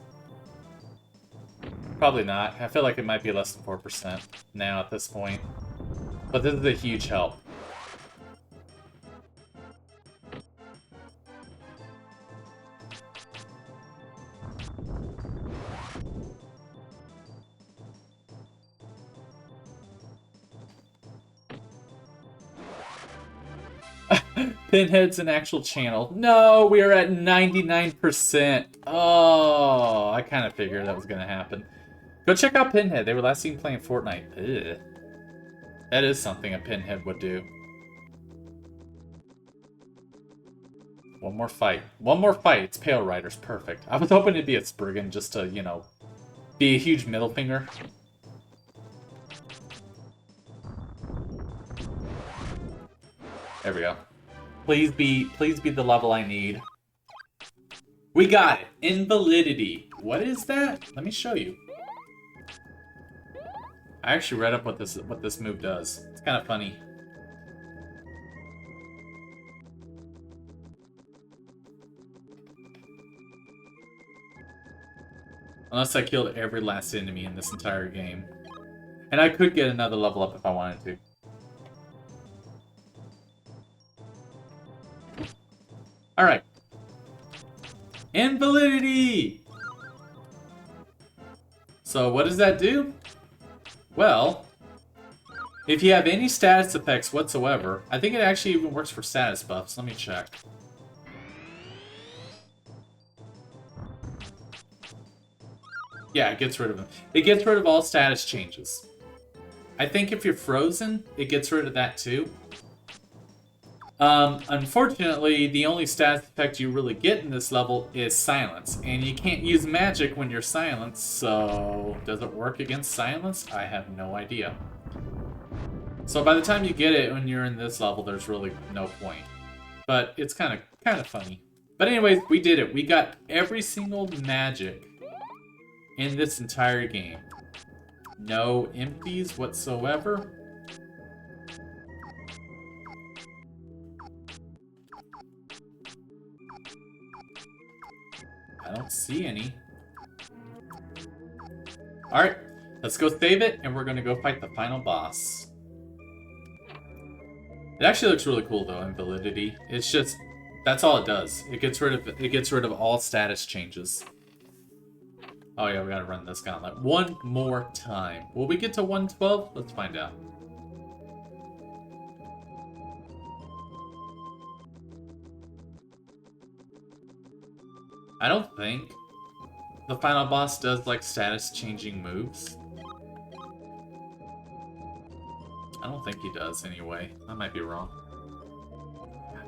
Probably not. I feel like it might be less than 4% now at this point. But this is a huge help. Pinhead's an actual channel. No, we are at 99%. Oh, I kind of figured that was going to happen. Go check out Pinhead. They were last seen playing Fortnite. Ugh. That is something a Pinhead would do. One more fight. One more fight. It's Pale Riders. Perfect. I was hoping it'd be a Spriggan just to, you know, be a huge middle finger. There we go. Please be the level I need. We got it. Invalidity. What is that? Let me show you. I actually read up what this move does. It's kind of funny. Unless I killed every last enemy in this entire game. And I could get another level up if I wanted to. Alright. Invalidity! So what does that do? Well, if you have any status effects whatsoever, I think it actually even works for status buffs. Let me check. Yeah, it gets rid of them. It gets rid of all status changes. I think if you're frozen, it gets rid of that too. Unfortunately, the only status effect you really get in this level is silence. And you can't use magic when you're silenced, so does it work against silence? I have no idea. So by the time you get it when you're in this level, there's really no point. But it's kind of funny. But anyways, we did it. We got every single magic in this entire game. No empties whatsoever. I don't see any. Alright, let's go save it, and we're gonna go fight the final boss. It actually looks really cool though, Invalidity. It's just, that's all it does. It gets rid of all status changes. Oh yeah, we gotta run this gauntlet one more time. Will we get to 112? Let's find out. I don't think the final boss does like status changing moves. I don't think he does anyway. I might be wrong.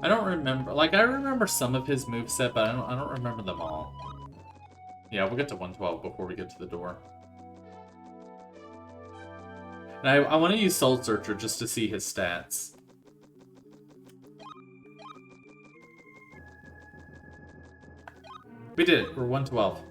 I don't remember, like I remember some of his moveset, but I don't remember them all. Yeah, we'll get to 112 before we get to the door. And I want to use Soul Searcher just to see his stats. We did it. We're 112.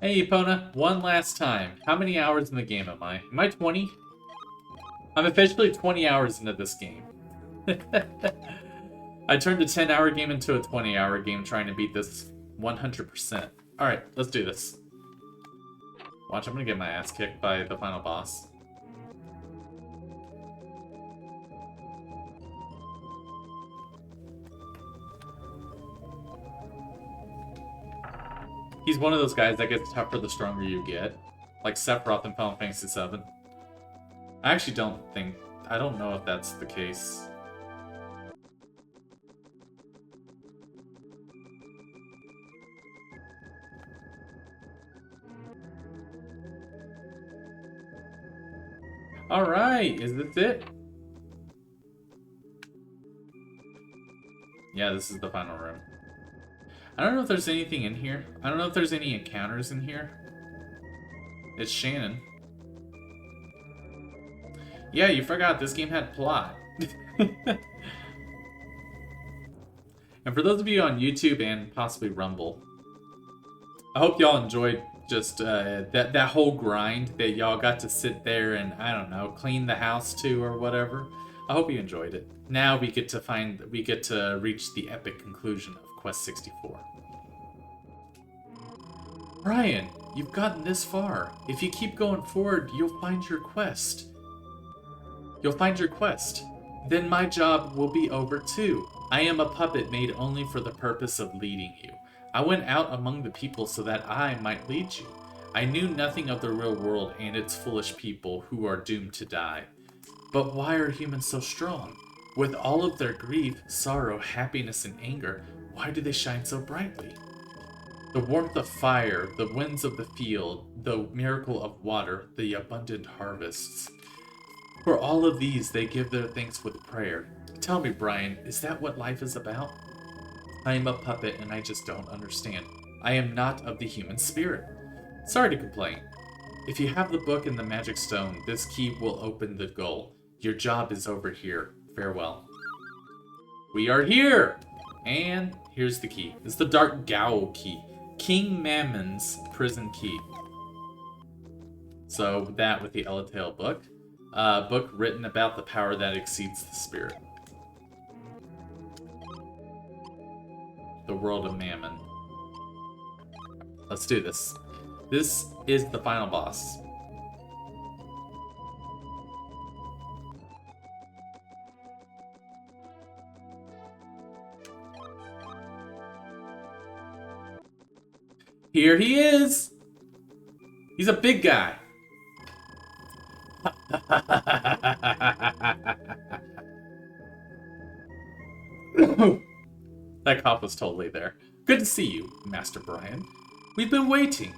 Hey, Epona, one last time. How many hours in the game am I? Am I 20? I'm officially 20 hours into this game. I turned a 10-hour game into a 20-hour game trying to beat this 100%. Alright, let's do this. Watch, I'm gonna get my ass kicked by the final boss. He's one of those guys that gets tougher the stronger you get. Like Sephiroth in Final Fantasy VII. I actually I don't know if that's the case. Alright, is this it? Yeah, this is the final room. I don't know if there's anything in here. I don't know if there's any encounters in here. It's Shannon. Yeah, you forgot this game had plot. And for those of you on YouTube and possibly Rumble, I hope y'all enjoyed just that whole grind that y'all got to sit there and, I don't know, clean the house to or whatever. I hope you enjoyed it. Now we get to reach the epic conclusion of Quest 64. Brian, you've gotten this far. If you keep going forward, you'll find your quest. Then my job will be over too. I am a puppet made only for the purpose of leading you. I went out among the people so that I might lead you. I knew nothing of the real world and its foolish people who are doomed to die. But why are humans so strong? With all of their grief, sorrow, happiness, and anger, why do they shine so brightly? The warmth of fire, the winds of the field, the miracle of water, the abundant harvests. For all of these, they give their thanks with prayer. Tell me, Brian, is that what life is about? I am a puppet and I just don't understand. I am not of the human spirit. Sorry to complain. If you have the book and the magic stone, this key will open the goal. Your job is over here. Farewell. We are here! And here's the key. It's the Dark Gowl key. King Mammon's prison key. So that with the Elatail book. Book written about the power that exceeds the spirit. The world of Mammon. Let's do this. This is the final boss. Here he is! He's a big guy. That cough was totally there. Good to see you, Master Brian. We've been waiting,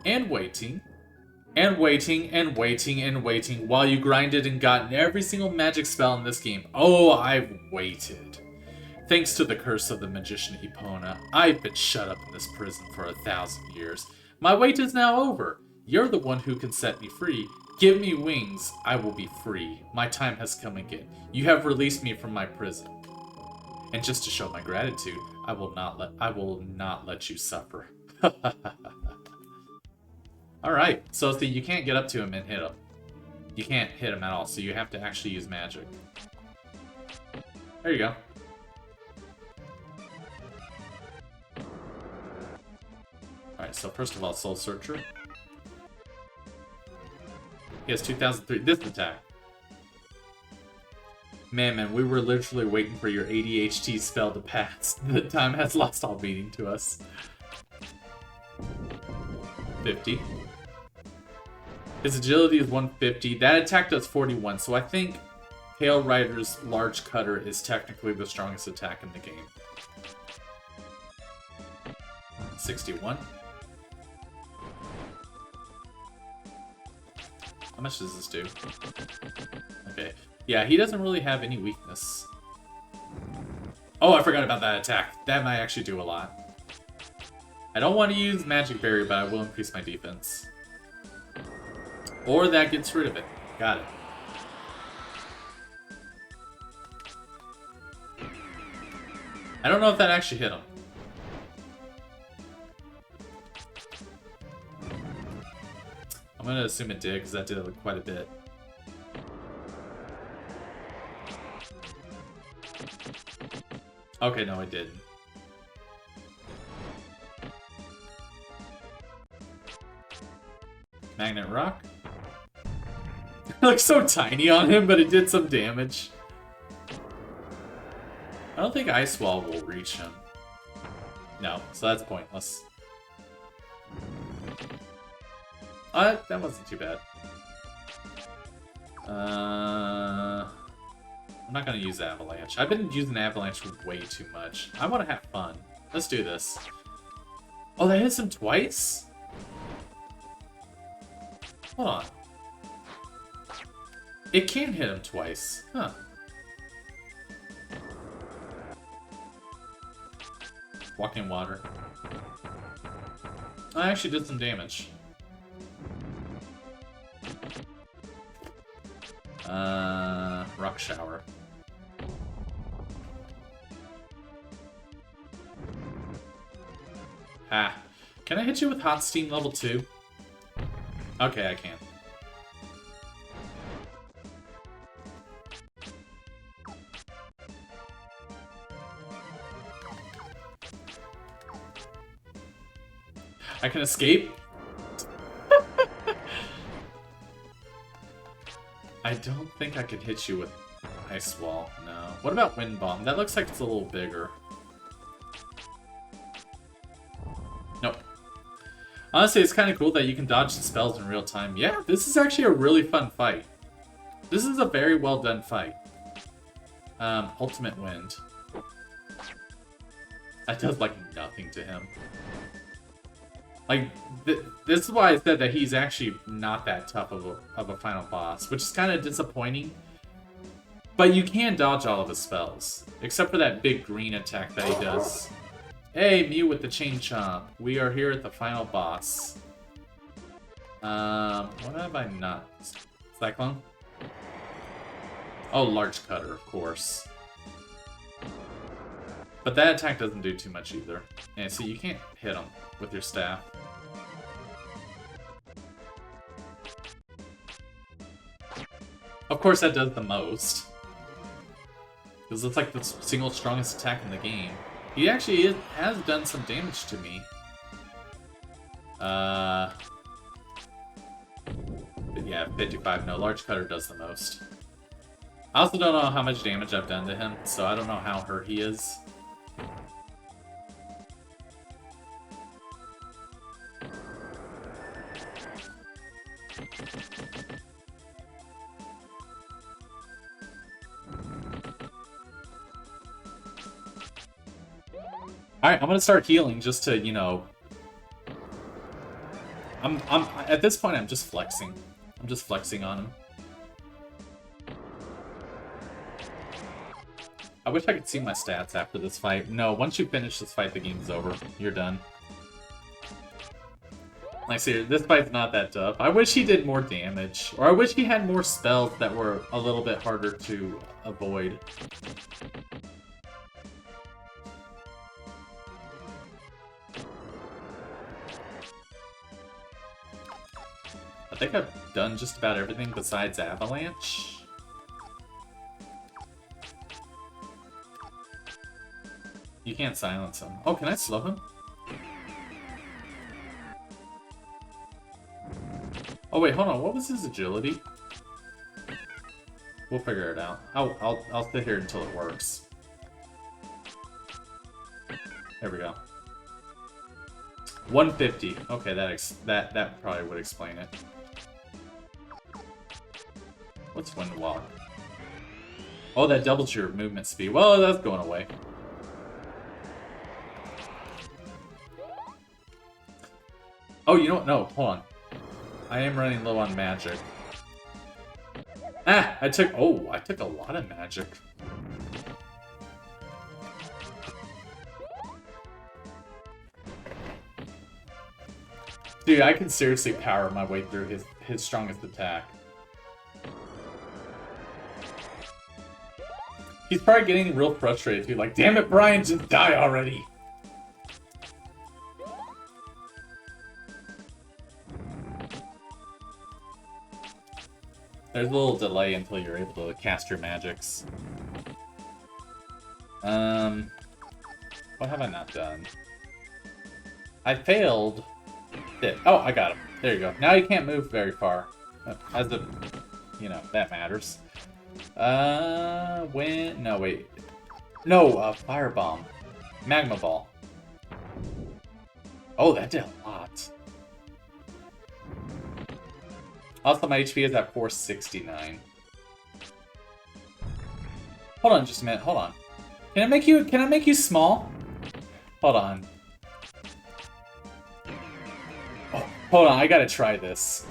and waiting, and waiting, and waiting, and waiting, while you grinded and gotten every single magic spell in this game. Oh, I've waited. Thanks to the curse of the magician Epona, I've been shut up in this prison for 1,000 years. My wait is now over. You're the one who can set me free. Give me wings, I will be free. My time has come again. You have released me from my prison. And just to show my gratitude, I will not let you suffer. Alright, so see, you can't get up to him and hit him. You can't hit him at all, so you have to actually use magic. There you go. Alright, so first of all, Soul Searcher. He has 2003. This attack. Man, we were literally waiting for your ADHD spell to pass. The time has lost all meaning to us. 50. His agility is 150. That attack does 41, so I think Tail Rider's Large Cutter is technically the strongest attack in the game. 61. How much does this do? Okay. Yeah, he doesn't really have any weakness. Oh, I forgot about that attack. That might actually do a lot. I don't want to use Magic Berry, but I will increase my defense. Or that gets rid of it. Got it. I don't know if that actually hit him. I'm gonna assume it did, because that did quite a bit. Okay, no, it didn't. Magnet Rock. It looks so tiny on him, but it did some damage. I don't think Ice Wall will reach him. No, so that's pointless. That wasn't too bad. I'm not gonna use Avalanche. I've been using Avalanche way too much. I want to have fun. Let's do this. Oh, that hits him twice? Hold on. It can hit him twice. Huh. Walking water. I actually did some damage. Rock Shower. Ah. Can I hit you with Hot Steam level 2? Okay, I can. I can escape? I don't think I could hit you with Ice Wall, no. What about Wind Bomb? That looks like it's a little bigger. Nope. Honestly, it's kind of cool that you can dodge the spells in real time. Yeah, this is actually a really fun fight. This is a very well done fight. Ultimate Wind. That does, like, nothing to him. Like, this is why I said that he's actually not that tough of a final boss, which is kind of disappointing. But you can dodge all of his spells, except for that big green attack that he does. Hey, Mew with the Chain Chomp. We are here at the final boss. What have I not? Cyclone? Oh, Large Cutter, of course. But that attack doesn't do too much either. Yeah, so you can't hit him with your staff. Of course, that does the most. Because it's like the single strongest attack in the game. He actually has done some damage to me. But yeah, 55. No, Large Cutter does the most. I also don't know how much damage I've done to him, so I don't know how hurt he is. Alright, I'm gonna start healing just to, you know... at this point, I'm just flexing. I'm just flexing on him. I wish I could see my stats after this fight. No, once you finish this fight, the game's over. You're done. Like, seriously, this fight's not that tough. I wish he did more damage. Or I wish he had more spells that were a little bit harder to avoid. I think I've done just about everything besides Avalanche. You can't silence him. Oh, can I slow him? Oh wait, hold on. What was his agility? We'll figure it out. I'll sit here until it works. There we go. 150. Okay, that probably would explain it. What's Wind Walk? Oh, that doubles your movement speed. Well, that's going away. Oh, you know what? No, hold on. I am running low on magic. Ah! I took a lot of magic. Dude, I can seriously power my way through his strongest attack. He's probably getting real frustrated too, like, damn it, Brian, just die already! There's a little delay until you're able to cast your magics. What have I not done? I failed. Oh, I got him. There you go. Now you can't move very far. As the, you know, that matters. No, wait. No, Firebomb. Magma Ball. Oh, that did a lot. Also, my HP is at 469. Hold on just a minute, hold on. Can I make you small? Hold on. Oh, hold on, I gotta try this.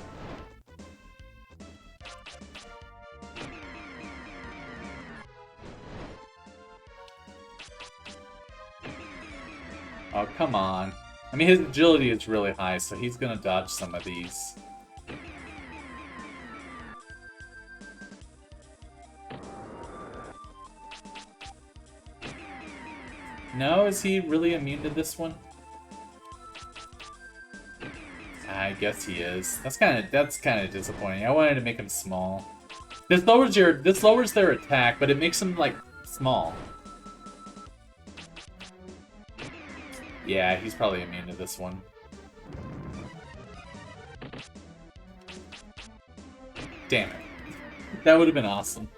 Oh, come on. I mean, his agility is really high, so he's gonna dodge some of these. No, is he really immune to this one? I guess he is. That's kind of disappointing. I wanted to make him small. This lowers their attack, but it makes them like small. Yeah, he's probably immune to this one. Damn it. That would have been awesome.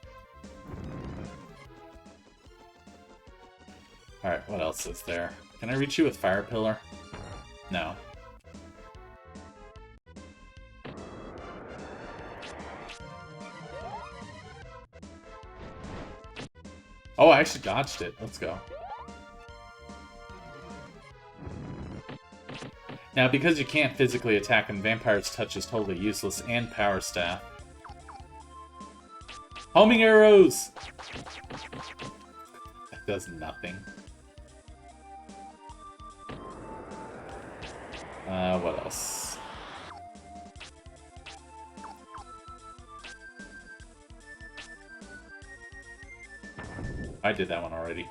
Alright, what else is there? Can I reach you with Fire Pillar? No. Oh, I actually dodged it. Let's go. Now, because you can't physically attack him, Vampire's Touch is totally useless, and Power Staff. Homing arrows! That does nothing. What else? I did that one already.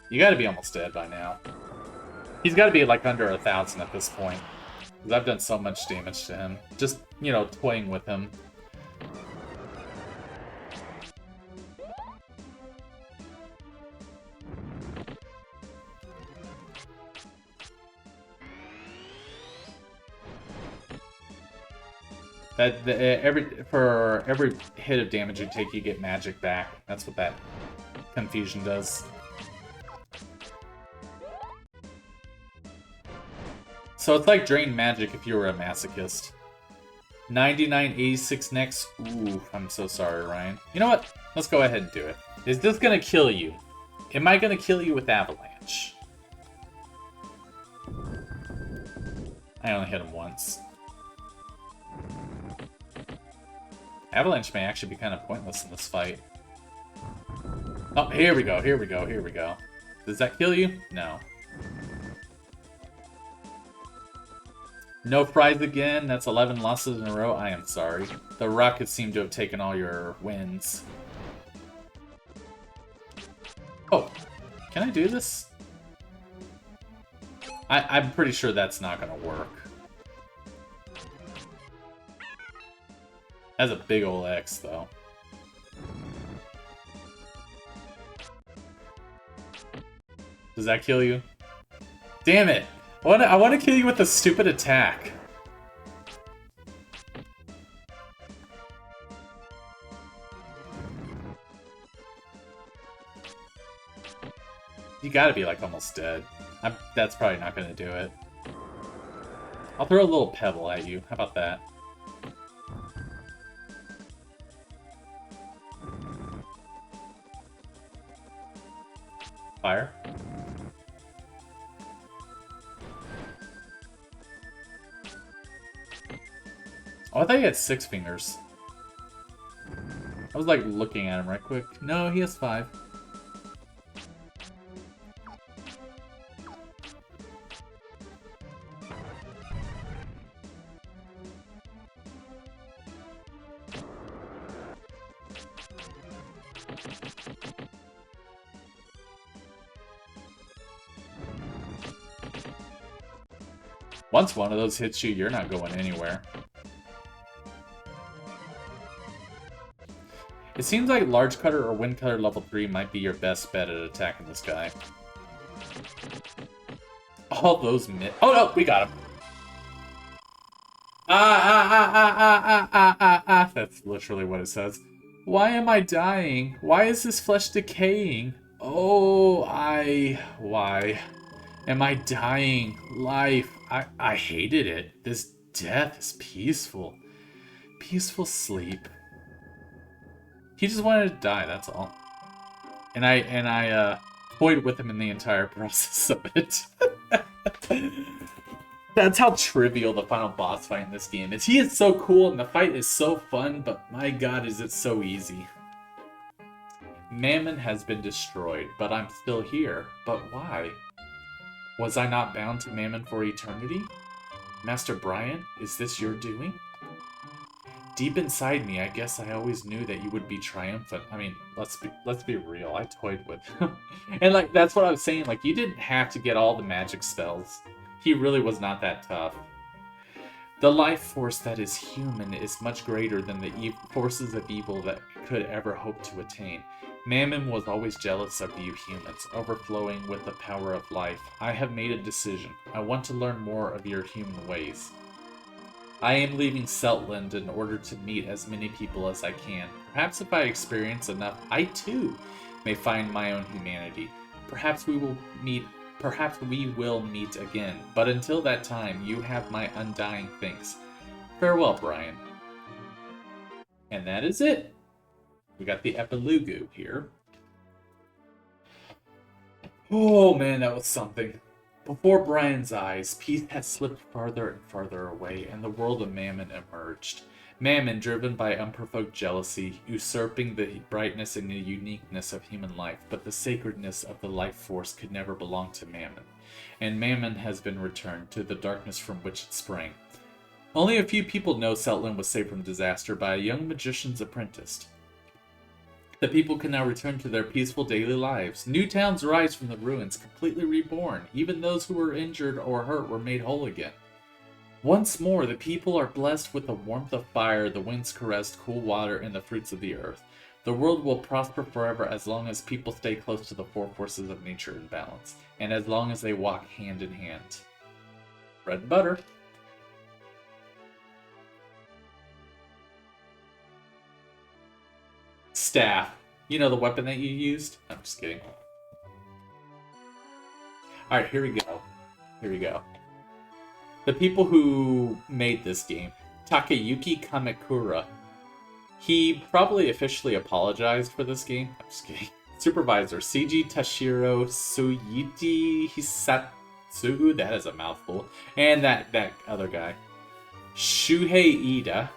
You gotta be almost dead by now. He's gotta be like under 1,000 at this point. Because I've done so much damage to him. Just, you know, toying with him. For every hit of damage you take, you get magic back. That's what that confusion does. So it's like drain magic if you were a masochist. 9986 next. Ooh, I'm so sorry, Ryan. You know what? Let's go ahead and do it. Is this gonna kill you? Am I gonna kill you with Avalanche? I only hit him once. Avalanche may actually be kind of pointless in this fight. Oh, here we go, here we go, here we go. Does that kill you? No. No fries again. That's 11 losses in a row. I am sorry. The Rockets seem to have taken all your wins. Oh, can I do this? I'm pretty sure that's not going to work. That's a big ol' X, though. Does that kill you? Damn it! I want to kill you with a stupid attack. You gotta be, like, almost dead. That's probably not gonna do it. I'll throw a little pebble at you. How about that? Fire. Oh, I thought he had 6 fingers. I was like looking at him right quick. No, he has 5. Once one of those hits you, you're not going anywhere. It seems like Large Cutter or Wind Cutter level 3 might be your best bet at attacking this guy. All those oh no, we got him. That's literally what it says. Why am I dying? Why is this flesh decaying? Oh, why am I dying? Life. I hated it. This death is peaceful. Peaceful sleep. He just wanted to die, that's all. And I toyed with him in the entire process of it. That's how trivial the final boss fight in this game is. He is so cool and the fight is so fun, but my god is it so easy. Mammon has been destroyed, but I'm still here. But why? Was I not bound to Mammon for eternity? Master Brian, is this your doing? Deep inside me, I guess I always knew that you would be triumphant. I mean, let's be real. I toyed with him. And like that's what I was saying, like you didn't have to get all the magic spells. He really was not that tough. The life force that is human is much greater than the forces of evil that could ever hope to attain. Mammon was always jealous of you humans, overflowing with the power of life. I have made a decision. I want to learn more of your human ways. I am leaving Seltland in order to meet as many people as I can. Perhaps if I experience enough, I too may find my own humanity. Perhaps we will meet again. But until that time, you have my undying thanks. Farewell, Brian. And that is it. We got the epilogue here. Oh man, that was something. Before Brian's eyes, peace had slipped farther and farther away, and the world of Mammon emerged. Mammon, driven by unprovoked jealousy, usurping the brightness and the uniqueness of human life, but the sacredness of the life force could never belong to Mammon. And Mammon has been returned to the darkness from which it sprang. Only a few people know Seltland was saved from disaster by a young magician's apprentice. The people can now return to their peaceful daily lives. New towns rise from the ruins, completely reborn. Even those who were injured or hurt were made whole again. Once more, the people are blessed with the warmth of fire, the winds caressed cool water, and the fruits of the earth. The world will prosper forever as long as people stay close to the four forces of nature in balance, and as long as they walk hand in hand. Bread and butter. Staff. You know, the weapon that you used? I'm just kidding. Alright, here we go. Here we go. The people who made this game. Takayuki Kamikura. He probably officially apologized for this game. I'm just kidding. Supervisor. Seiji Tashiro Suyuti Hisatsugu. That is a mouthful. And that other guy. Shuhei Ida.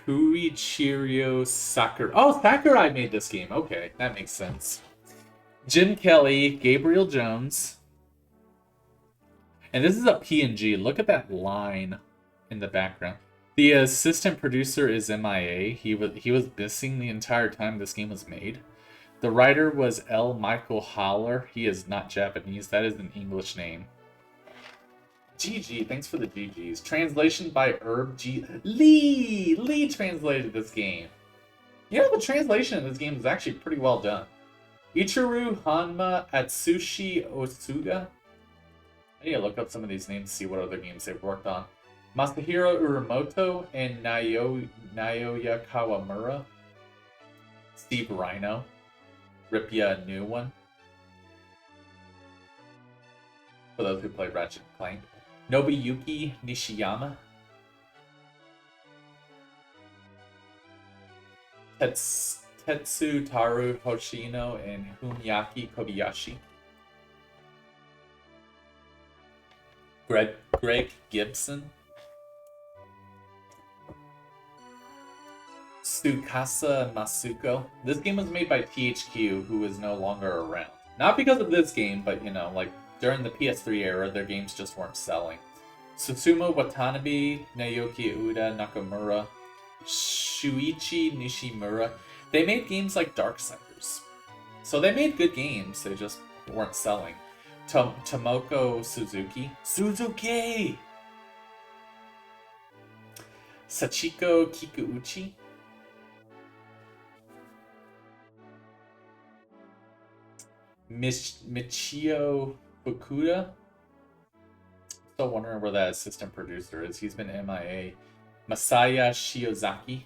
Kurichiro Sakurai. Oh, Sakurai made this game. Okay, that makes sense. Jim Kelly, Gabriel Jones. And this is a PNG. Look at that line in the background. The assistant producer is MIA. He was missing the entire time this game was made. The writer was L. Michael Haller. He is not Japanese. That is an English name. GG, thanks for the GGs. Translation by Herb G. Lee! Lee translated this game. You know, the translation of this game is actually pretty well done. Ichiru Hanma Atsushi Osuga. I need to look up some of these names to see what other games they've worked on. Masahiro Uramoto and Naoya Kawamura. Steve Rhino. Rip ya a new one. For those who played Ratchet & Clank. Nobuyuki Nishiyama. Tetsu Taru Hoshino and Humyaki Kobayashi. Greg Gibson. Tsukasa Masuko. This game was made by THQ, who is no longer around. Not because of this game, but, you know, like, during the PS3 era, their games just weren't selling. Susumu Watanabe, Naoki Uda, Nakamura, Shuichi Nishimura. They made games like Darksiders. So they made good games, they just weren't selling. Tomoko Suzuki. Suzuki! Sachiko Kikuuchi. Michio Fukuda. Still wondering where that assistant producer is. He's been MIA. Masaya Shiozaki.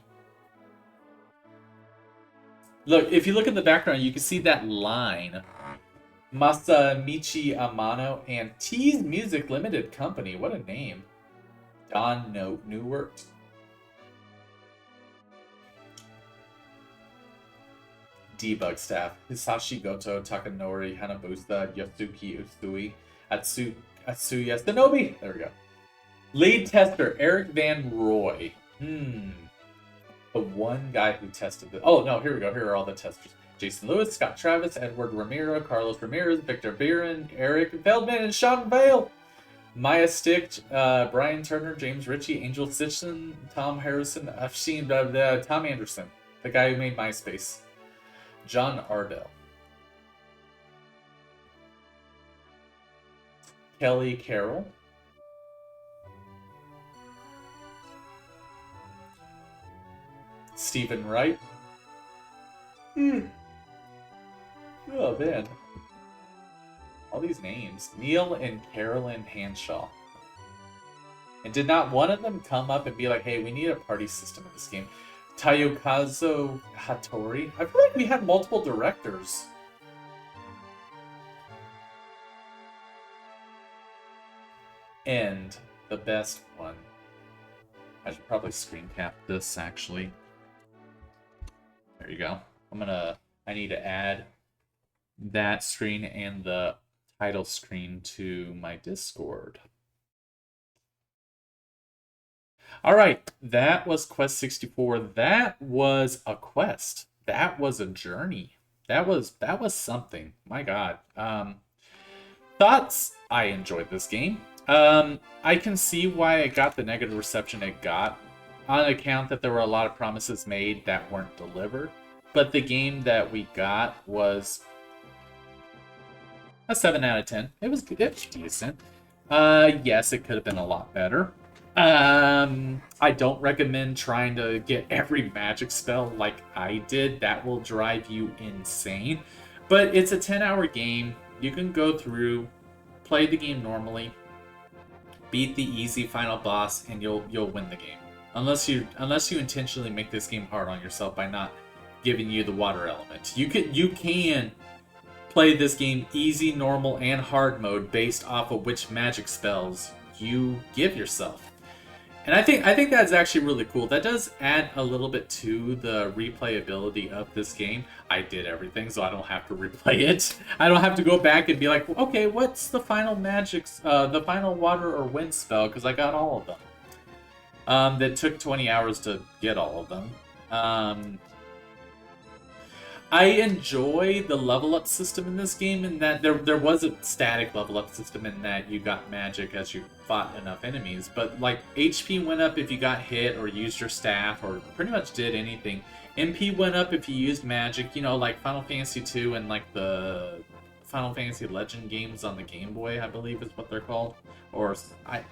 Look, if you look in the background, you can see that line. Masamichi Amano and T's Music Limited Company. What a name. Don Newert. Debug staff. Hisashi Goto, Takanori Hanabusa, Yasuki Usui, Atsuya Shinobi. There we go. Lead tester, Eric Van Roy. The one guy who tested the... Oh, no, here we go. Here are all the testers. Jason Lewis, Scott Travis, Edward Ramiro, Carlos Ramirez, Victor Viren, Eric Feldman, and Sean Vale. Maya Stick, Brian Turner, James Ritchie, Angel Sitchin, Tom Harrison, I've seen Tom Anderson, the guy who made MySpace. John Ardell. Kelly Carroll. Stephen Wright. Oh, man. All these names. Neil and Carolyn Hanshaw. And did not one of them come up and be like, hey, we need a party system in this game? Tayokazo Hattori? I feel like we had multiple directors. And the best one. I should probably screen cap this, actually. There you go. I need to add that screen and the title screen to my Discord. All right, that was Quest 64. That was a quest. That was a journey. That was something. My God. Thoughts? I enjoyed this game. I can see why it got the negative reception it got, on account that there were a lot of promises made that weren't delivered. But the game that we got was a 7 out of 10. It was decent. Yes, it could have been a lot better. I don't recommend trying to get every magic spell like I did. That will drive you insane. But it's a 10-hour game. You can go through, play the game normally, beat the easy final boss, and you'll win the game. Unless you intentionally make this game hard on yourself by not giving you the water element. You can play this game easy, normal, and hard mode based off of which magic spells you give yourself. And I think that's actually really cool. That does add a little bit to the replayability of this game. I did everything, so I don't have to replay it. I don't have to go back and be like, okay, what's the final the final water or wind spell? Because I got all of them. That took 20 hours to get all of them. I enjoy the level up system in this game, in that there was a static level up system in that you got magic as you fought enough enemies, but like HP went up if you got hit or used your staff or pretty much did anything. MP went up if you used magic, you know, like Final Fantasy 2 and like the Final Fantasy Legend games on the Game Boy, I believe is what they're called. Or I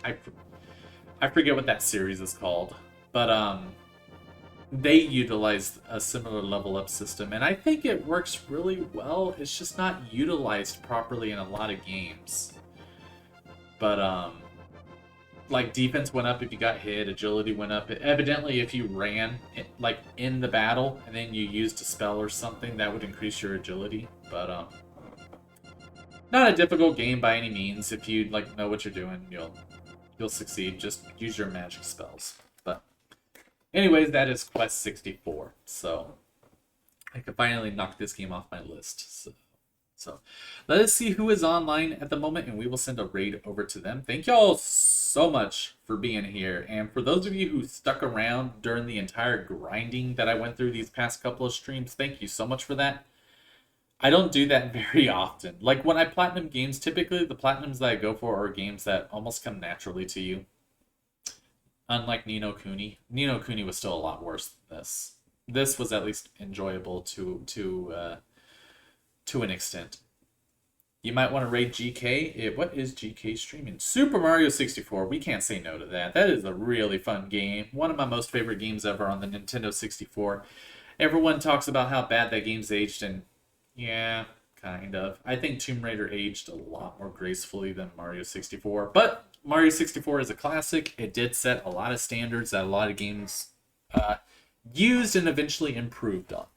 forget what that series is called, but they utilized a similar level up system, and I think it works really well. It's just not utilized properly in a lot of games. But like defense went up if you got hit, agility went up. Evidently, if you ran like in the battle and then you used a spell or something, that would increase your agility. But not a difficult game by any means. If you like know what you're doing, you'll succeed. Just use your magic spells. But anyways, that is Quest 64. So I could finally knock this game off my list. So let us see who is online at the moment, and we will send a raid over to them. Thank y'all so much for being here. And for those of you who stuck around during the entire grinding that I went through these past couple of streams, thank you so much for that. I don't do that very often. Like when I platinum games, typically the platinums that I go for are games that almost come naturally to you. Unlike Ni no Kuni. Ni no Kuni was still a lot worse than this. This was at least enjoyable to an extent. You might want to raid GK. What is GK streaming? Super Mario 64. We can't say no to that. That is a really fun game. One of my most favorite games ever on the Nintendo 64. Everyone talks about how bad that game's aged, and yeah, kind of. I think Tomb Raider aged a lot more gracefully than Mario 64. But Mario 64 is a classic. It did set a lot of standards that a lot of games used and eventually improved on.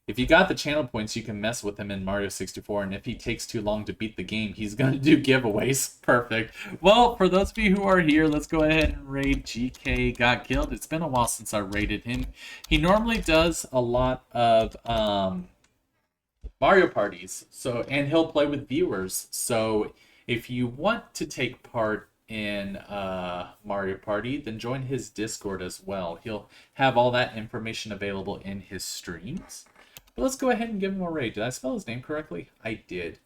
If you got the channel points, you can mess with him in Mario 64, and if he takes too long to beat the game, he's going to do giveaways. Perfect. Well, for those of you who are here, let's go ahead and raid GK Got Killed. It's been a while since I raided him. He normally does a lot of Mario parties, and he'll play with viewers. So if you want to take part in Mario Party, then join his Discord as well. He'll have all that information available in his streams. But let's go ahead and give him a raid. Did I spell his name correctly? I did.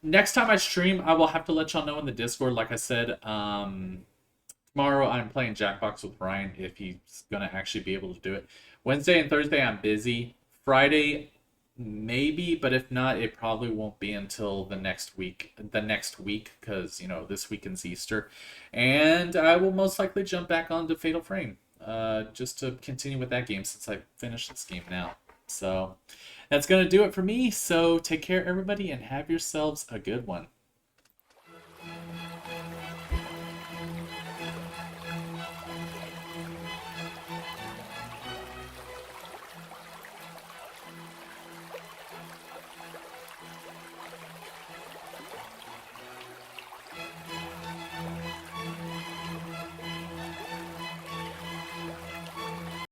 Next time I stream, I will have to let y'all know in the Discord. Like I said, tomorrow I'm playing Jackbox with Ryan if he's going to actually be able to do it. Wednesday and Thursday I'm busy. Friday, maybe, but if not, it probably won't be until the next week. Because, you know, this weekend's Easter. And I will most likely jump back onto Fatal Frame. just to continue with that game since I finished this game now. So that's going to do it for me. So take care, everybody, and have yourselves a good one.